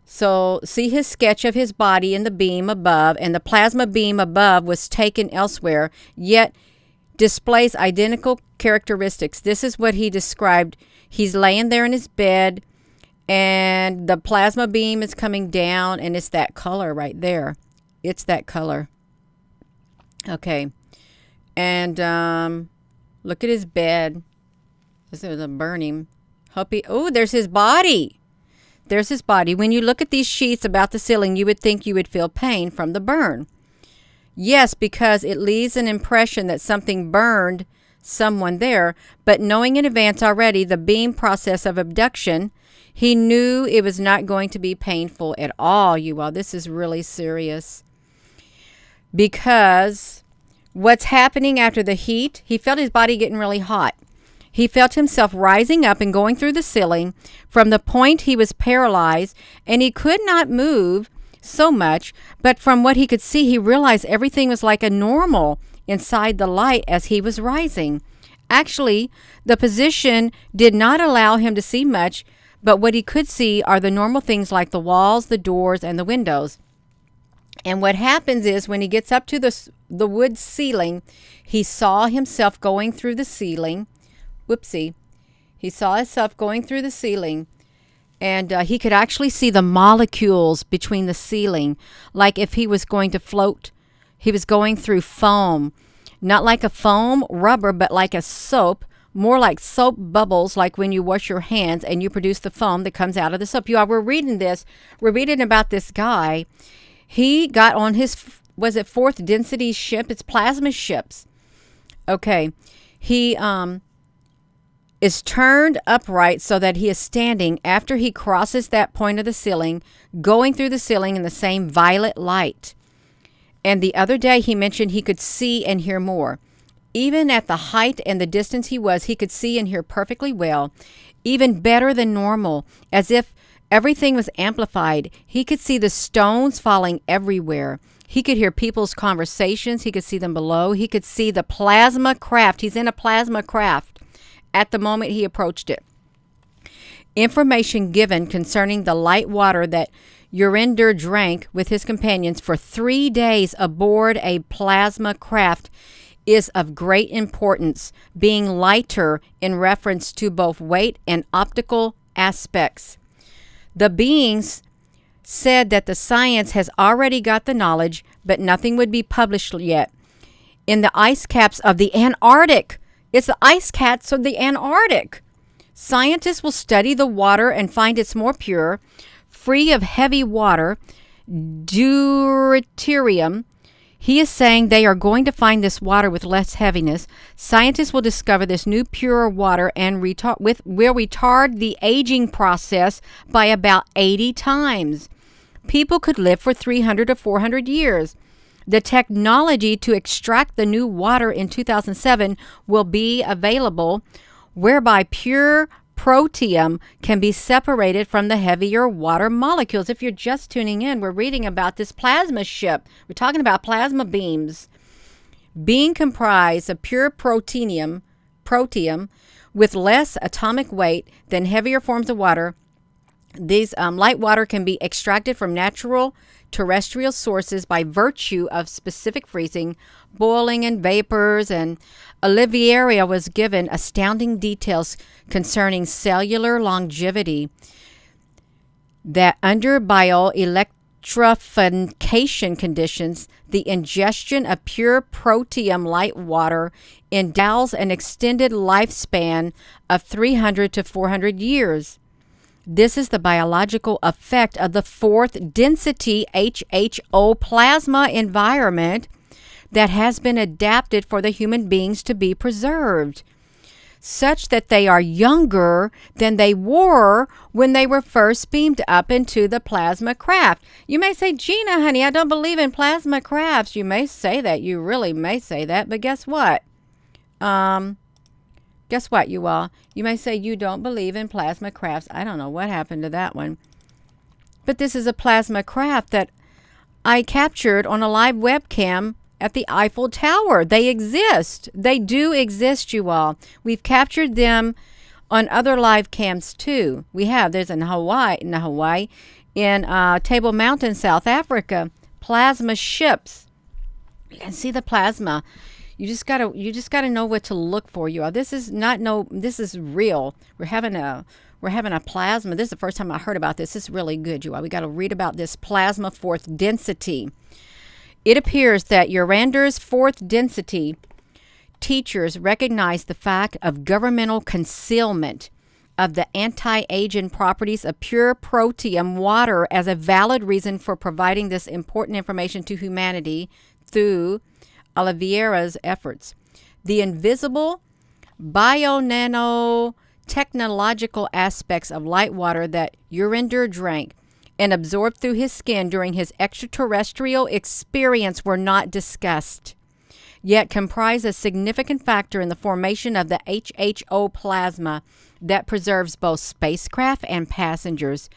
So see his sketch of his body in the beam above, and the plasma beam above was taken elsewhere, yet displays identical characteristics. This is what he described. He's laying there in his bed, and the plasma beam is coming down, and it's that color right there. It's that color. Okay. And look at his bed. This is a burn him. Oh, there's his body. There's his body. When you look at these sheets about the ceiling, you would think you would feel pain from the burn. Yes, because it leaves an impression that something burned someone there, but knowing in advance already the beam process of abduction, he knew it was not going to be painful at all, you all. This is really serious. Because what's happening after the heat, he felt his body getting really hot. He felt himself rising up and going through the ceiling. From the point he was paralyzed, and he could not move so much, but from what he could see, he realized everything was like a normal inside the light as he was rising. Actually, the position did not allow him to see much, but what he could see are the normal things like the walls, the doors, and the windows. And what happens is when he gets up to the wood ceiling, he saw himself going through the ceiling. Whoopsie. He saw himself going through the ceiling, and he could actually see the molecules between the ceiling, like if he was going to float. He was going through foam, not like a foam rubber, but like a soap, more like soap bubbles, like when you wash your hands and you produce the foam that comes out of the soap. You all, we're reading this. We're reading about this guy. He got on his, was it fourth density ship? It's plasma ships. Okay. He is turned upright so that he is standing after he crosses that point of the ceiling, going through the ceiling in the same violet light. And the other day he mentioned he could see and hear more. Even at the height and the distance he was, he could see and hear perfectly well, even better than normal, as if everything was amplified. He could see the stones falling everywhere. He could hear people's conversations. He could see them below. He could see the plasma craft. He's in a plasma craft at the moment he approached it. Information given concerning the light water that Urinder drank with his companions for 3 days aboard a plasma craft is of great importance, being lighter in reference to both weight and optical aspects. The beings said that the science has already got the knowledge, but nothing would be published yet. In the ice caps of the Antarctic, it's the ice caps of the Antarctic. Scientists will study the water and find it's more pure, free of heavy water, deuterium. He is saying they are going to find this water with less heaviness. Scientists will discover this new pure water and will retard the aging process by about 80 times. People could live for 300 to 400 years. The technology to extract the new water in 2007 will be available, whereby pure protium can be separated from the heavier water molecules. If you're just tuning in, we're reading about this plasma ship. We're talking about plasma beams being comprised of pure protium with less atomic weight than heavier forms of water. These light water can be extracted from natural terrestrial sources by virtue of specific freezing, boiling, and vapors. And Oliveira was given astounding details concerning cellular longevity, that under bioelectrification conditions, the ingestion of pure protium light water endows an extended lifespan of 300 to 400 years. This is the biological effect of the fourth density HHO plasma environment that has been adapted for the human beings to be preserved, such that they are younger than they were when they were first beamed up into the plasma craft. You may say, Gina, honey, I don't believe in plasma crafts. You may say that. You really may say that. But guess what? Guess what, you all? You may say you don't believe in plasma crafts. I don't know what happened to that one. But this is a plasma craft that I captured on a live webcam at the Eiffel Tower. They exist. They do exist, you all. We've captured them on other live cams too. We have. There's in Hawaii, in Table Mountain, South Africa. Plasma ships. You can see the plasma. You just gotta know what to look for, you all. This is not no this is real. We're having a plasma. This is the first time I heard about this. This is really good, you all. We gotta read about this plasma fourth density. It appears that Urander's fourth density teachers recognize the fact of governmental concealment of the anti-aging properties of pure proteum water as a valid reason for providing this important information to humanity through Oliveira's efforts. The invisible bio-nanotechnological aspects of light water that Urander drank and absorbed through his skin during his extraterrestrial experience were not discussed, yet comprise a significant factor in the formation of the HHO plasma that preserves both spacecraft and passengers.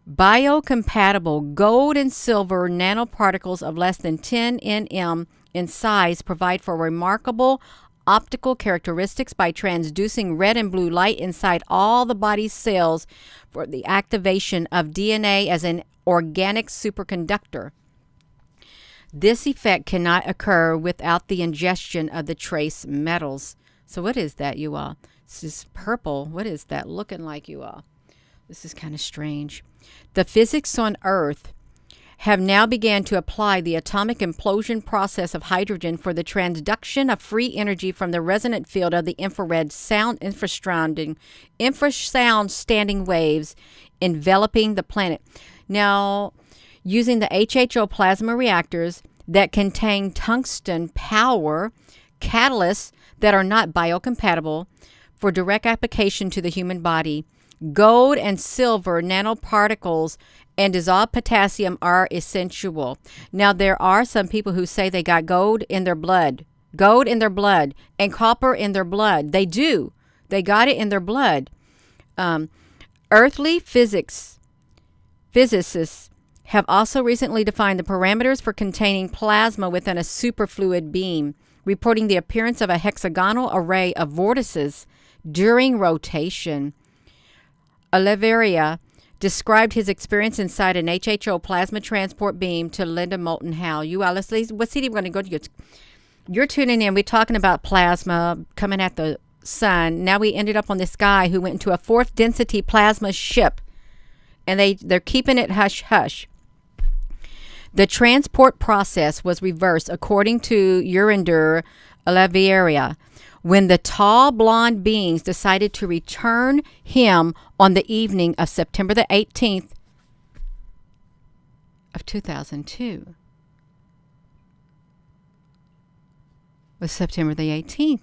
Biocompatible gold and silver nanoparticles of less than 10 nm in size provide for remarkable optical characteristics by transducing red and blue light inside all the body's cells for the activation of DNA as an organic superconductor. This effect cannot occur without the ingestion of the trace metals. So what is that, you all? This is purple. What is that looking like, you all? This is kind of strange. The physics on Earth have now began to apply the atomic implosion process of hydrogen for the transduction of free energy from the resonant field of the infrared sound infrasound standing waves enveloping the planet. Now, using the HHO plasma reactors that contain tungsten power catalysts that are not biocompatible for direct application to the human body, gold and silver nanoparticles and dissolved potassium are essential. Now, there are some people who say they got gold in their blood, and copper in their blood. They do. They got it in their blood. Earthly physicists have also recently defined the parameters for containing plasma within a superfluid beam, reporting the appearance of a hexagonal array of vortices during rotation. Oliveira described his experience inside an HHO plasma transport beam to Linda Moulton Howe. You all, let's see, we're going to go to you. You're tuning in. We're talking about plasma coming at the sun. Now we ended up on this guy who went into a fourth density plasma ship, and they're keeping it hush hush. The transport process was reversed, according to Urander Oliveira, when the tall blonde beings decided to return him on the evening of September the 18th of 2002. It was September the 18th.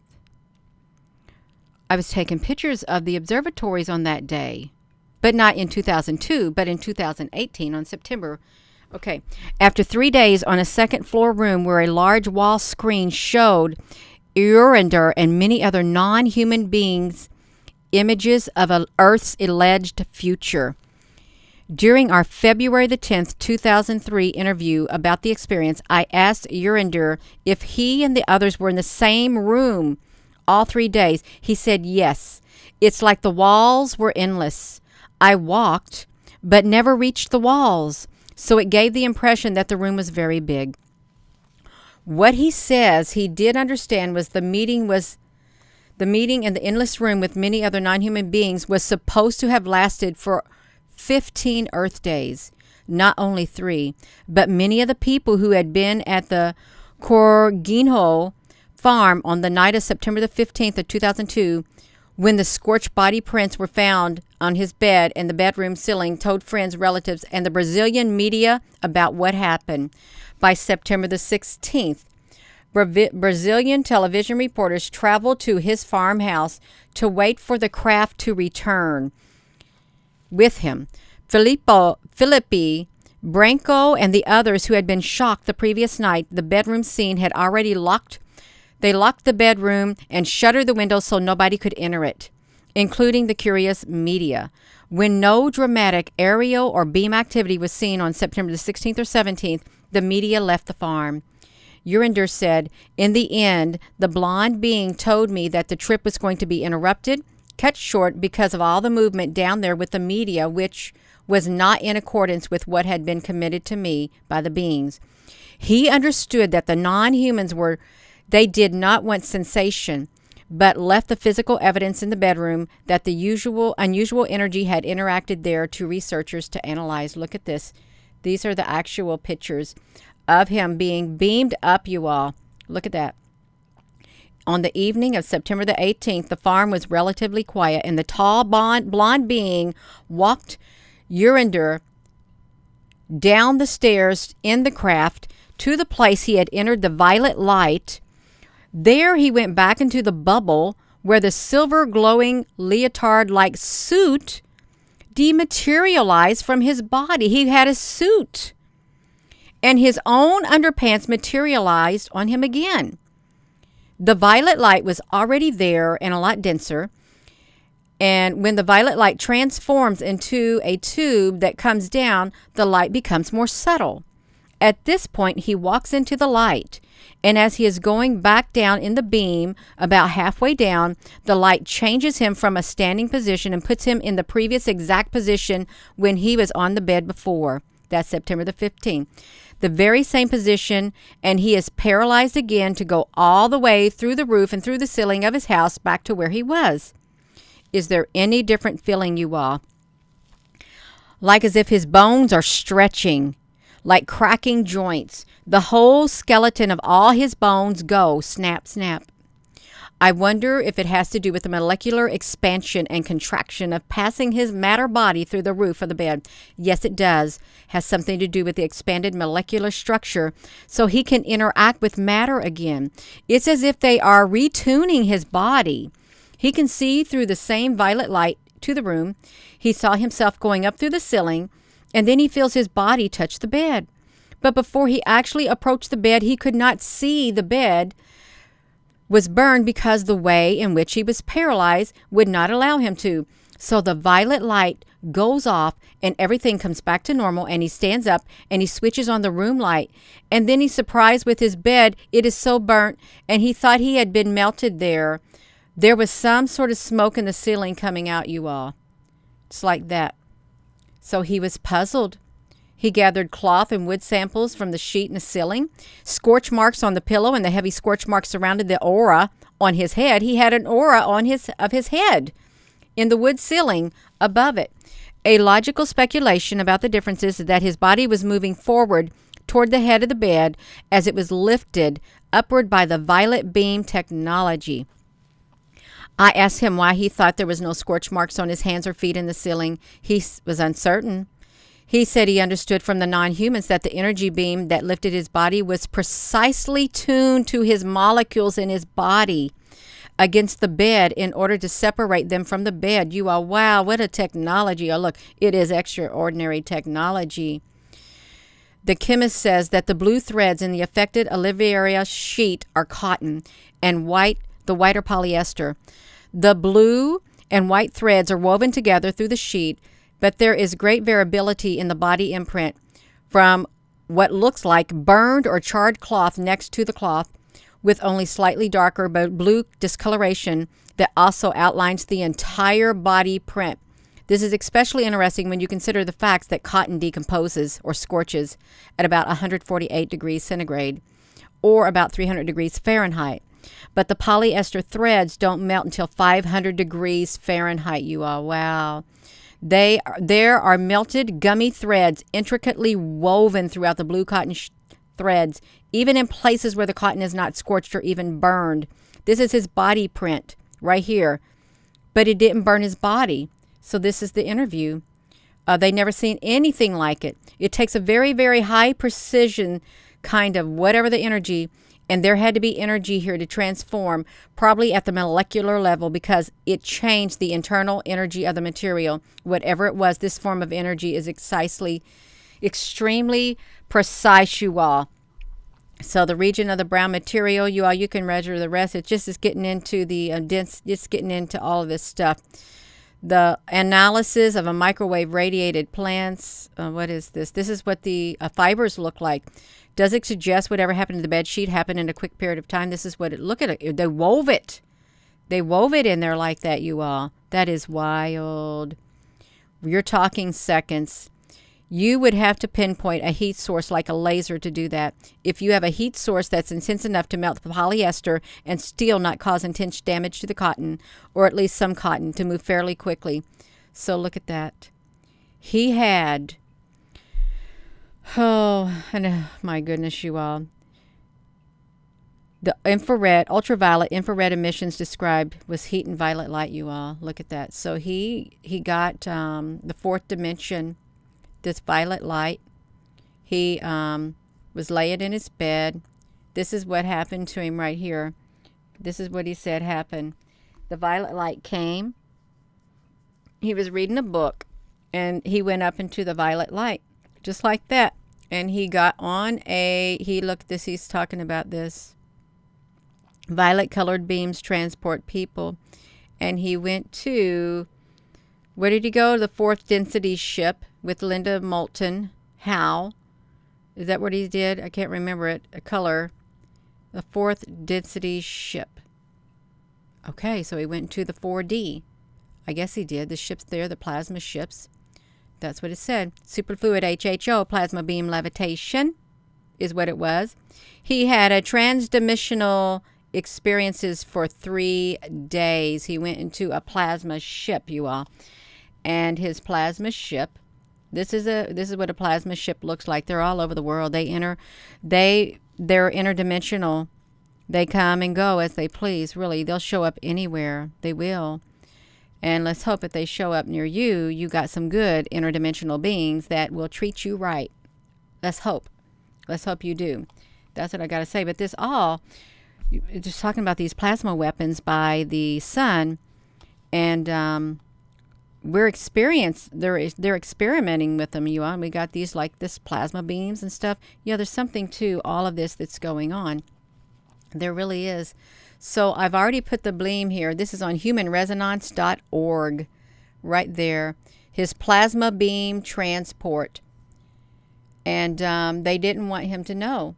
I was taking pictures of the observatories on that day, but not in 2002, but in 2018 on September. Okay. After 3 days on a second floor room where a large wall screen showed Urander and many other non-human beings images of Earth's alleged future. During our February the 10th, 2003 interview about the experience, I asked Urander if he and the others were in the same room all 3 days. He said yes. It's like the walls were endless. I walked, but never reached the walls, so it gave the impression that the room was very big. What he says he did understand was the meeting in the endless room with many other non-human beings was supposed to have lasted for 15 Earth days, not only 3, but many of the people who had been at the Corguinho farm on the night of September the 15th of 2002, when the scorched body prints were found on his bed and the bedroom ceiling, told friends, relatives, and the Brazilian media about what happened. By September the 16th, Brazilian television reporters traveled to his farmhouse to wait for the craft to return with him. Felipe Branco and the others who had been shocked the previous night, the bedroom scene had already locked. They locked the bedroom and shuttered the windows so nobody could enter it, including the curious media. When no dramatic aerial or beam activity was seen on September the 16th or 17th, the media left the farm. Urander said, in the end, the blonde being told me that the trip was going to be interrupted, cut short because of all the movement down there with the media, which was not in accordance with what had been committed to me by the beings. He understood that the non-humans were They did not want sensation, but left the physical evidence in the bedroom that the unusual energy had interacted there to researchers to analyze. Look at this. These are the actual pictures of him being beamed up, you all. Look at that. On the evening of September the 18th, the farm was relatively quiet, and the tall blonde being walked Urinder down the stairs in the craft to the place he had entered the violet light. There he went back into the bubble where the silver glowing leotard-like suit dematerialized from his body. He had a suit, and his own underpants materialized on him again. The violet light was already there and a lot denser. And when the violet light transforms into a tube that comes down, the light becomes more subtle. At this point, he walks into the light. And as he is going back down in the beam, about halfway down, the light changes him from a standing position and puts him in the previous exact position when he was on the bed before. That's September the 15th. The very same position, and he is paralyzed again to go all the way through the roof and through the ceiling of his house back to where he was. Is there any different feeling, you all? Like as if his bones are stretching, like cracking joints. The whole skeleton of all his bones go snap, snap. I wonder if it has to do with the molecular expansion and contraction of passing his matter body through the roof of the bed. Yes, it does. Has something to do with the expanded molecular structure so he can interact with matter again. It's as if they are retuning his body. He can see through the same violet light to the room. He saw himself going up through the ceiling, and then he feels his body touch the bed. But before he actually approached the bed, he could not see the bed was burned because the way in which he was paralyzed would not allow him to. So the violet light goes off and everything comes back to normal, and he stands up and he switches on the room light. And then he's surprised with his bed. It is so burnt, and he thought he had been melted there. There was some sort of smoke in the ceiling coming out, you all. It's like that. So he was puzzled. He gathered cloth and wood samples from the sheet and the ceiling. Scorch marks on the pillow, and the heavy scorch marks surrounded the aura on his head. He had an aura on his head in the wood ceiling above it. A logical speculation about the differences is that his body was moving forward toward the head of the bed as it was lifted upward by the violet beam technology. I asked him why he thought there was no scorch marks on his hands or feet in the ceiling. He was uncertain. He said he understood from the non-humans that the energy beam that lifted his body was precisely tuned to his molecules in his body against the bed in order to separate them from the bed. You are, wow, what a technology. Oh, look, it is extraordinary technology. The chemist says that the blue threads in the affected Oliveira sheet are cotton, and the white are polyester. The blue and white threads are woven together through the sheet, but there is great variability in the body imprint from what looks like burned or charred cloth next to the cloth with only slightly darker but blue discoloration that also outlines the entire body print. This is especially interesting when you consider the fact that cotton decomposes or scorches at about 148 degrees centigrade or about 300 degrees Fahrenheit. But the polyester threads don't melt until 500 degrees Fahrenheit, you all. Wow. There are melted gummy threads intricately woven throughout the blue cotton threads, even in places where the cotton is not scorched or even burned. This is his body print right here, but it didn't burn his body. So this is the interview. They never seen anything like it. It takes a very, very high precision kind of whatever the energy, and there had to be energy here to transform, probably at the molecular level, because it changed the internal energy of the material. Whatever it was, this form of energy is extremely precise, you all. So the region of the brown material, you all, you can measure the rest. It just is getting into the dense, just getting into all of this stuff. The analysis of a microwave radiated plants. What is this? This is what the fibers look like. Does it suggest whatever happened to the bed sheet happened in a quick period of time? This is what it, look at it. They wove it. They wove it in there like that, you all. That is wild. You're talking seconds. You would have to pinpoint a heat source like a laser to do that. If you have a heat source that's intense enough to melt the polyester and still not cause intense damage to the cotton, or at least some cotton, to move fairly quickly. So look at that. He had, my goodness, you all. The ultraviolet infrared emissions described was heat and violet light, you all. Look at that. So he got the fourth dimension, this violet light. He was laying in his bed. This is what happened to him right here. This is what he said happened. The violet light came. He was reading a book, and he went up into the violet light, just like that. And he got on he's talking about this. Violet colored beams transport people. And he went to, where did he go? The fourth density ship with Linda Moulton Howe. Is that what he did? I can't remember it. A color. The fourth density ship. Okay, so he went to the 4D. I guess he did. The ships there, the plasma ships. That's what it said. Superfluid HHO, plasma beam levitation, is what it was. He had a transdimensional experiences for 3 days. He went into a plasma ship, you all. And his plasma ship, this is what a plasma ship looks like. They're all over the world. They're interdimensional. They come and go as they please. Really, they'll show up anywhere. They will. And let's hope if they show up near you, you got some good interdimensional beings that will treat you right. Let's hope. Let's hope you do. That's what I got to say. But this all, just talking about these plasma weapons by the sun, and they're experimenting with them, you all. And we got these like this plasma beams and stuff. Yeah, there's something to all of this that's going on. There really is. So I've already put the Bleem here. This is on humanresonance.org right there. His plasma beam transport. And they didn't want him to know.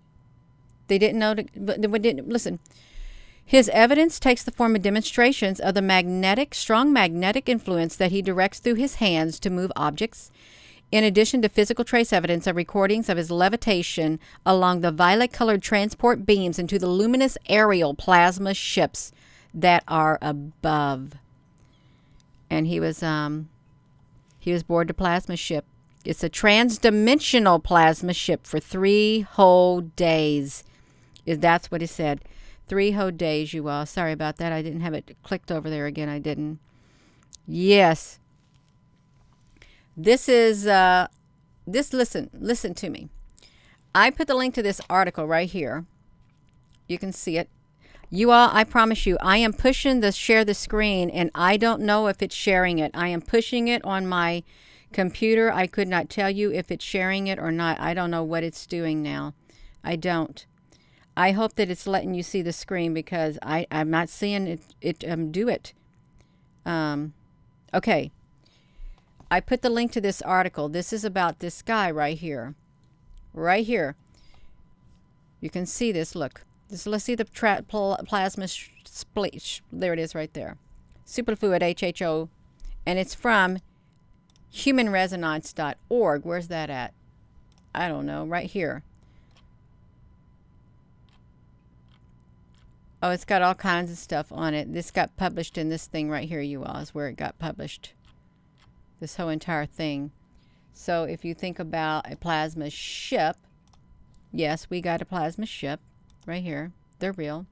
They didn't know. Listen. His evidence takes the form of demonstrations of the strong magnetic influence that he directs through his hands to move objects, in addition to physical trace evidence of recordings of his levitation along the violet-colored transport beams into the luminous aerial plasma ships that are above. And he was aboard the plasma ship. It's a transdimensional plasma ship for 3 whole days. That's what he said. 3 whole days, you all. Sorry about that. I didn't have it clicked over there again. I didn't. Yes. This is, listen to me. I put the link to this article right here. You can see it. You all, I promise you, I am pushing the share the screen, and I don't know if it's sharing it. I am pushing it on my computer. I could not tell you if it's sharing it or not. I don't know what it's doing now. I don't. I hope that it's letting you see the screen, because I'm not seeing it do it. Okay. I put the link to this article. This is about this guy right here. Right here. You can see this. Look. Let's see the plasma split. There it is right there. Superfluid HHO. And it's from humanresonance.org. Where's that at? I don't know. Right here. Oh, it's got all kinds of stuff on it. This got published in this thing right here, you all, is where it got published. This whole entire thing. So if you think about a plasma ship, yes, we got a plasma ship right here. They're real.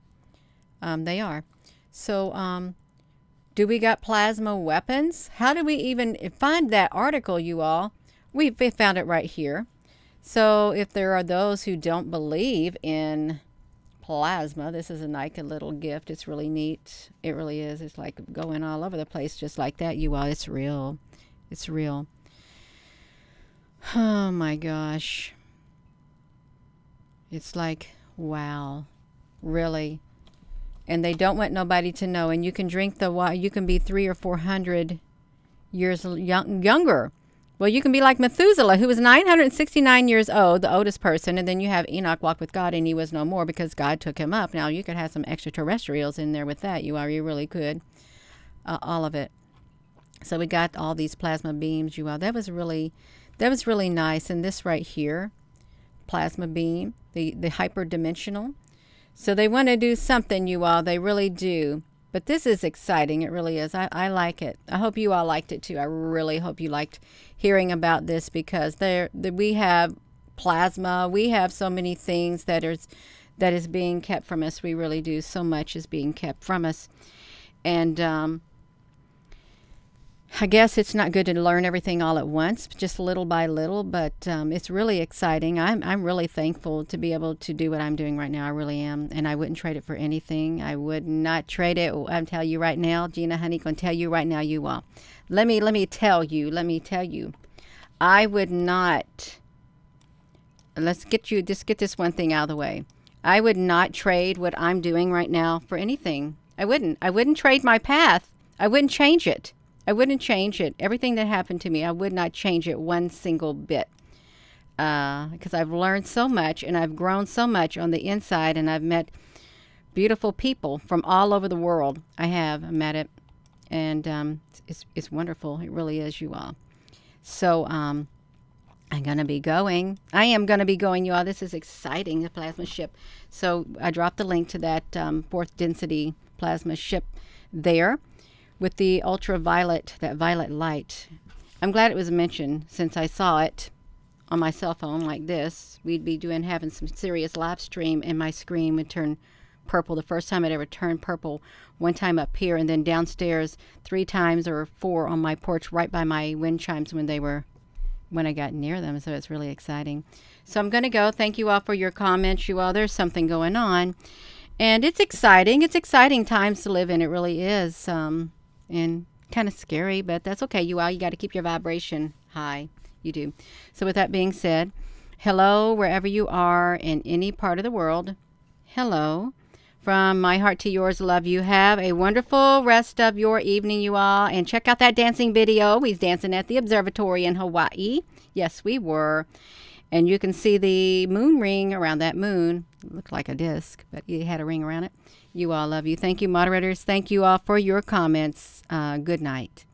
They are. So do we got plasma weapons? How do we even find that article, you all? We found it right here. So if there are those who don't believe in plasma, this is a Nike little gift. It's really neat. It really is. It's like going all over the place just like that, you all. It's real. It's real. Oh my gosh. It's like, wow. Really. And they don't want nobody to know. And you can drink the water. You can be 300 or 400 years younger. Well, you can be like Methuselah, who was 969 years old, the oldest person. And then you have Enoch walk with God, and he was no more because God took him up. Now, you could have some extraterrestrials in there with that. You really could. All of it. So we got all these plasma beams, you all. That was really, That was really nice. And this right here, plasma beam, the hyperdimensional. So they want to do something, you all. They really do. But this is exciting. It really is. I like it. I hope you all liked it too. I really hope you liked hearing about this, because we have plasma. We have so many things that is being kept from us. We really do. So much is being kept from us. And I guess it's not good to learn everything all at once, just little by little, but it's really exciting. I'm really thankful to be able to do what I'm doing right now. I really am, and I wouldn't trade it for anything. I would not trade it. I'm telling you right now, Gina Honey, gonna tell you right now, you all. Let me tell you. I would not. Just get this one thing out of the way. I would not trade what I'm doing right now for anything. I wouldn't trade my path. I wouldn't change it. Everything that happened to me, I would not change it one single bit. Because I've learned so much and I've grown so much on the inside, and I've met beautiful people from all over the world. I have met it, and it's wonderful. It really is, you all. So I am going to be going, you all. This is exciting, the plasma ship. So I dropped the link to that fourth density plasma ship there, with the ultraviolet, that violet light. I'm glad it was mentioned, since I saw it on my cell phone like this. We'd be having some serious live stream, and my screen would turn purple. The first time it ever turned purple, one time up here, and then downstairs 3 times or 4 on my porch right by my wind chimes when I got near them. So it's really exciting. So I'm going to go. Thank you all for your comments, you all. There's something going on, and it's exciting. It's exciting times to live in. It really is. And kind of scary, but that's okay, you all. You got to keep your vibration high. You do. So with that being said, hello wherever you are in any part of the world. Hello. From my heart to yours, love you. Have a wonderful rest of your evening, you all. And check out that dancing video. He's dancing at the observatory in Hawaii. Yes, we were. And you can see the moon ring around that moon. It looked like a disc, but it had a ring around it. You all, love you. Thank you, moderators. Thank you all for your comments. Good night.